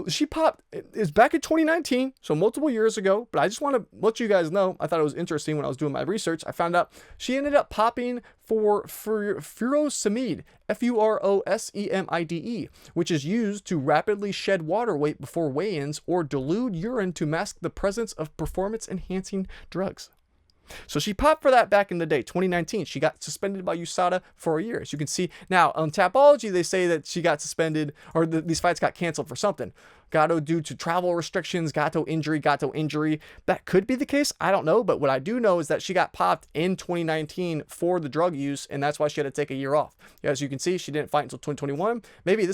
She popped, it's back in 2019, so multiple years ago, but I just want to let you guys know, I thought it was interesting when I was doing my research. I found out she ended up popping for furosemide, Furosemide, which is used to rapidly shed water weight before weigh-ins or dilute urine to mask the presence of performance-enhancing drugs. So she popped for that back in the day, 2019. She got suspended by USADA for a year. As you can see, now on Tapology, they say that she got suspended, or these fights got canceled for something. Gatto due to travel restrictions, Gatto injury. That could be the case. I don't know. But what I do know is that she got popped in 2019 for the drug use, and that's why she had to take a year off. As you can see, she didn't fight until 2021. Maybe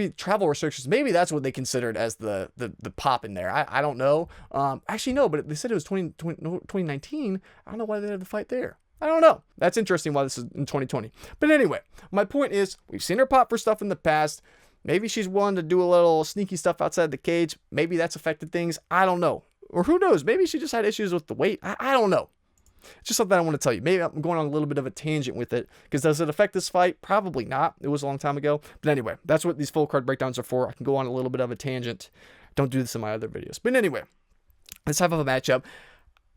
travel restrictions. Maybe that's what they considered as the pop in there. I don't know. Actually, no, but they said it was 2019. I don't know why they had the fight there. I don't know. That's interesting why this is in 2020. But anyway, my point is we've seen her pop for stuff in the past. Maybe she's willing to do a little sneaky stuff outside the cage. Maybe that's affected things. I don't know. Or who knows? Maybe she just had issues with the weight. I don't know. It's just something I want to tell you. Maybe I'm going on a little bit of a tangent with it, because does it affect this fight? Probably not. It was a long time ago. But anyway, that's what these full card breakdowns are for. I can go on a little bit of a tangent. Don't do this in my other videos. But anyway, let's have a matchup.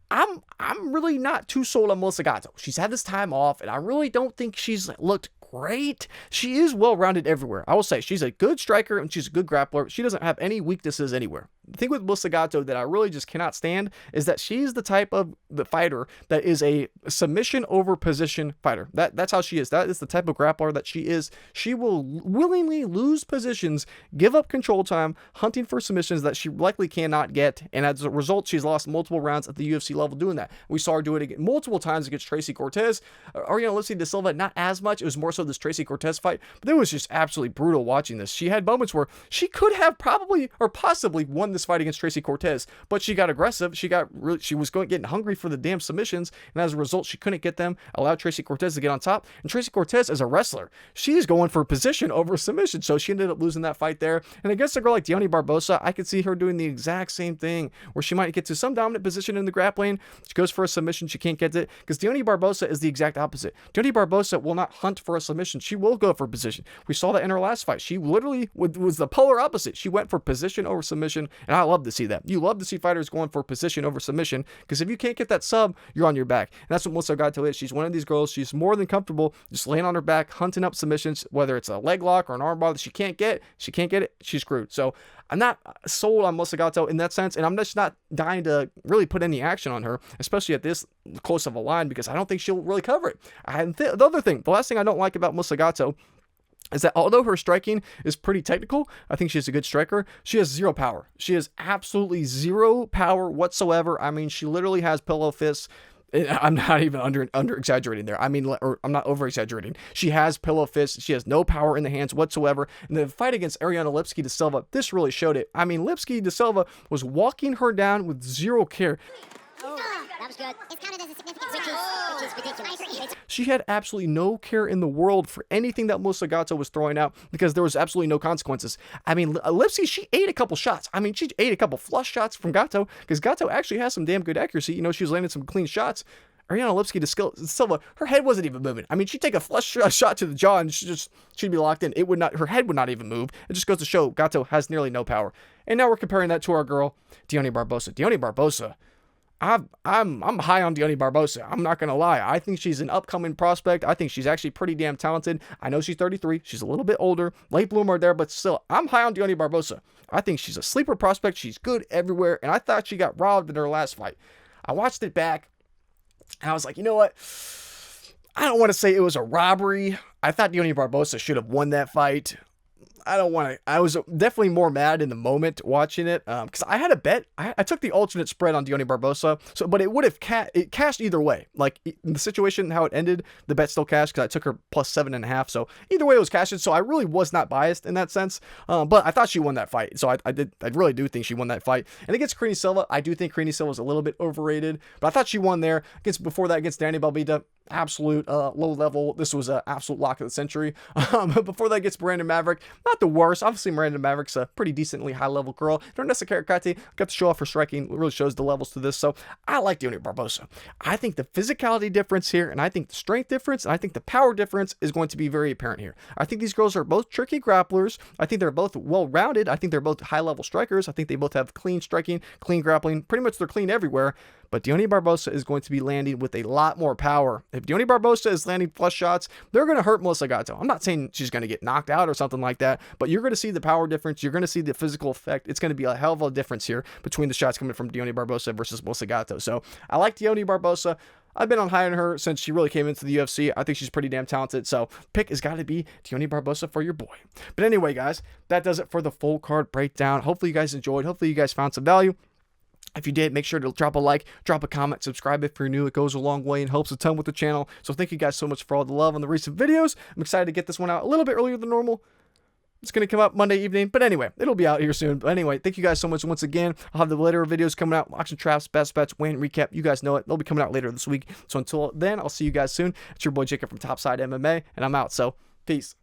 I'm really not too sold on Melissa Gatto. She's had this time off, and I really don't think she's looked great. She is well-rounded everywhere. I will say she's a good striker and she's a good grappler. She doesn't have any weaknesses anywhere. The thing with Melissa Gatto that I really just cannot stand is that she's the type of the fighter that is a submission over position fighter. That's how she is. That is the type of grappler that she is. She will willingly lose positions, give up control time, hunting for submissions that she likely cannot get, and as a result, she's lost multiple rounds at the UFC level doing that. We saw her do it again multiple times against Tracy Cortez. Ariana Lipsy de Silva, not as much. It was more so this Tracy Cortez fight, but it was just absolutely brutal watching this. She had moments where she could have probably or possibly won this fight against Tracy Cortez, but she got aggressive. She was getting hungry for the damn submissions, and as a result, she couldn't get them. Allowed Tracy Cortez to get on top, and Tracy Cortez is a wrestler. She's going for position over submission, so she ended up losing that fight there. And against a girl like Deone Barbosa, I could see her doing the exact same thing, where she might get to some dominant position in the grappling. She goes for a submission, she can't get it, because Deone Barbosa is the exact opposite. Deone Barbosa will not hunt for a submission. She will go for position. We saw that in her last fight. She literally was the polar opposite. She went for position over submission, and I love to see that. You love to see fighters going for position over submission, because if you can't get that sub, you're on your back. And that's what Melissa Gatto is. She's one of these girls. She's more than comfortable just laying on her back, hunting up submissions, whether it's a leg lock or an armbar that she can't get it, she's screwed. So I'm not sold on Melissa Gatto in that sense, and I'm just not dying to really put any action on her, especially at this close of a line, because I don't think she'll really cover it. The last thing I don't like about Melissa Gatto is that although her striking is pretty technical, I think she's a good striker, she has zero power. She has absolutely zero power whatsoever. I mean, she literally has pillow fists. I'm not even under exaggerating there. I mean, or I'm not over exaggerating. She has pillow fists. She has no power in the hands whatsoever. And the fight against Ariana Lipsky de Silva, this really showed it. I mean, Lipsky de Silva was walking her down with zero care. That was good. It's counted as a significant which is ridiculous. She had absolutely no care in the world for anything that Melissa Gatto was throwing out, because there was absolutely no consequences. I mean, Lipsky, she ate a couple shots. I mean, she ate a couple flush shots from Gatto, because Gatto actually has some damn good accuracy. You know, she was landing some clean shots. Ariana Lipsky de Silva, her head wasn't even moving. I mean, she'd take a flush shot to the jaw and she'd be locked in. Her head would not even move. It just goes to show Gatto has nearly no power. And now we're comparing that to our girl, Deone Barbosa. Deone Barbosa, I'm high on Deone Barbosa. I'm not gonna lie. I think she's an upcoming prospect. I think she's actually pretty damn talented. I know she's 33. She's a little bit older, late bloomer there, but still, I'm high on Deone Barbosa. I think she's a sleeper prospect. She's good everywhere, and I thought she got robbed in her last fight. I watched it back, and I was like, you know what? I don't want to say it was a robbery. I thought Deone Barbosa should have won that fight. I was definitely more mad in the moment watching it, because I had a bet. I took the alternate spread on Deone Barbosa, but it would have it cashed either way. Like in the situation how it ended, the bet still cashed because I took her plus 7.5. So either way it was cashed. So I really was not biased in that sense. But I thought she won that fight. So I really do think she won that fight. And against Karine Silva, I do think Karine Silva was a little bit overrated, but I thought she won there. Before that against Dani Belbita, absolute low level. This was an absolute lock of the century. Before that gets Brandon Maverick, not the worst. Obviously, Brandon Maverick's a pretty decently high level girl. Donessa Karakati got to show off her striking. It really shows the levels to this. So I like Deone Barbosa. I think the physicality difference here, and I think the strength difference, and I think the power difference is going to be very apparent here. I think these girls are both tricky grapplers. I think they're both well-rounded. I think they're both high level strikers. I think they both have clean striking, clean grappling. Pretty much they're clean everywhere. But Deone Barbosa is going to be landing with a lot more power. If Deone Barbosa is landing flush shots, they're going to hurt Melissa Gatto. I'm not saying she's going to get knocked out or something like that, but you're going to see the power difference. You're going to see the physical effect. It's going to be a hell of a difference here between the shots coming from Deone Barbosa versus Melissa Gatto. So I like Deone Barbosa. I've been on high on her since she really came into the UFC. I think she's pretty damn talented. So pick has got to be Deone Barbosa for your boy. But anyway, guys, that does it for the full card breakdown. Hopefully you guys enjoyed. Hopefully you guys found some value. If you did, make sure to drop a like, drop a comment, subscribe if you're new. It goes a long way and helps a ton with the channel. So thank you guys so much for all the love on the recent videos. I'm excited to get this one out a little bit earlier than normal. It's going to come out Monday evening, but anyway, it'll be out here soon. But anyway, thank you guys so much once again. I'll have the later videos coming out, auction traps, best bets, win, recap. You guys know it. They'll be coming out later this week. So until then, I'll see you guys soon. It's your boy Jacob from Topside MMA, and I'm out. So peace.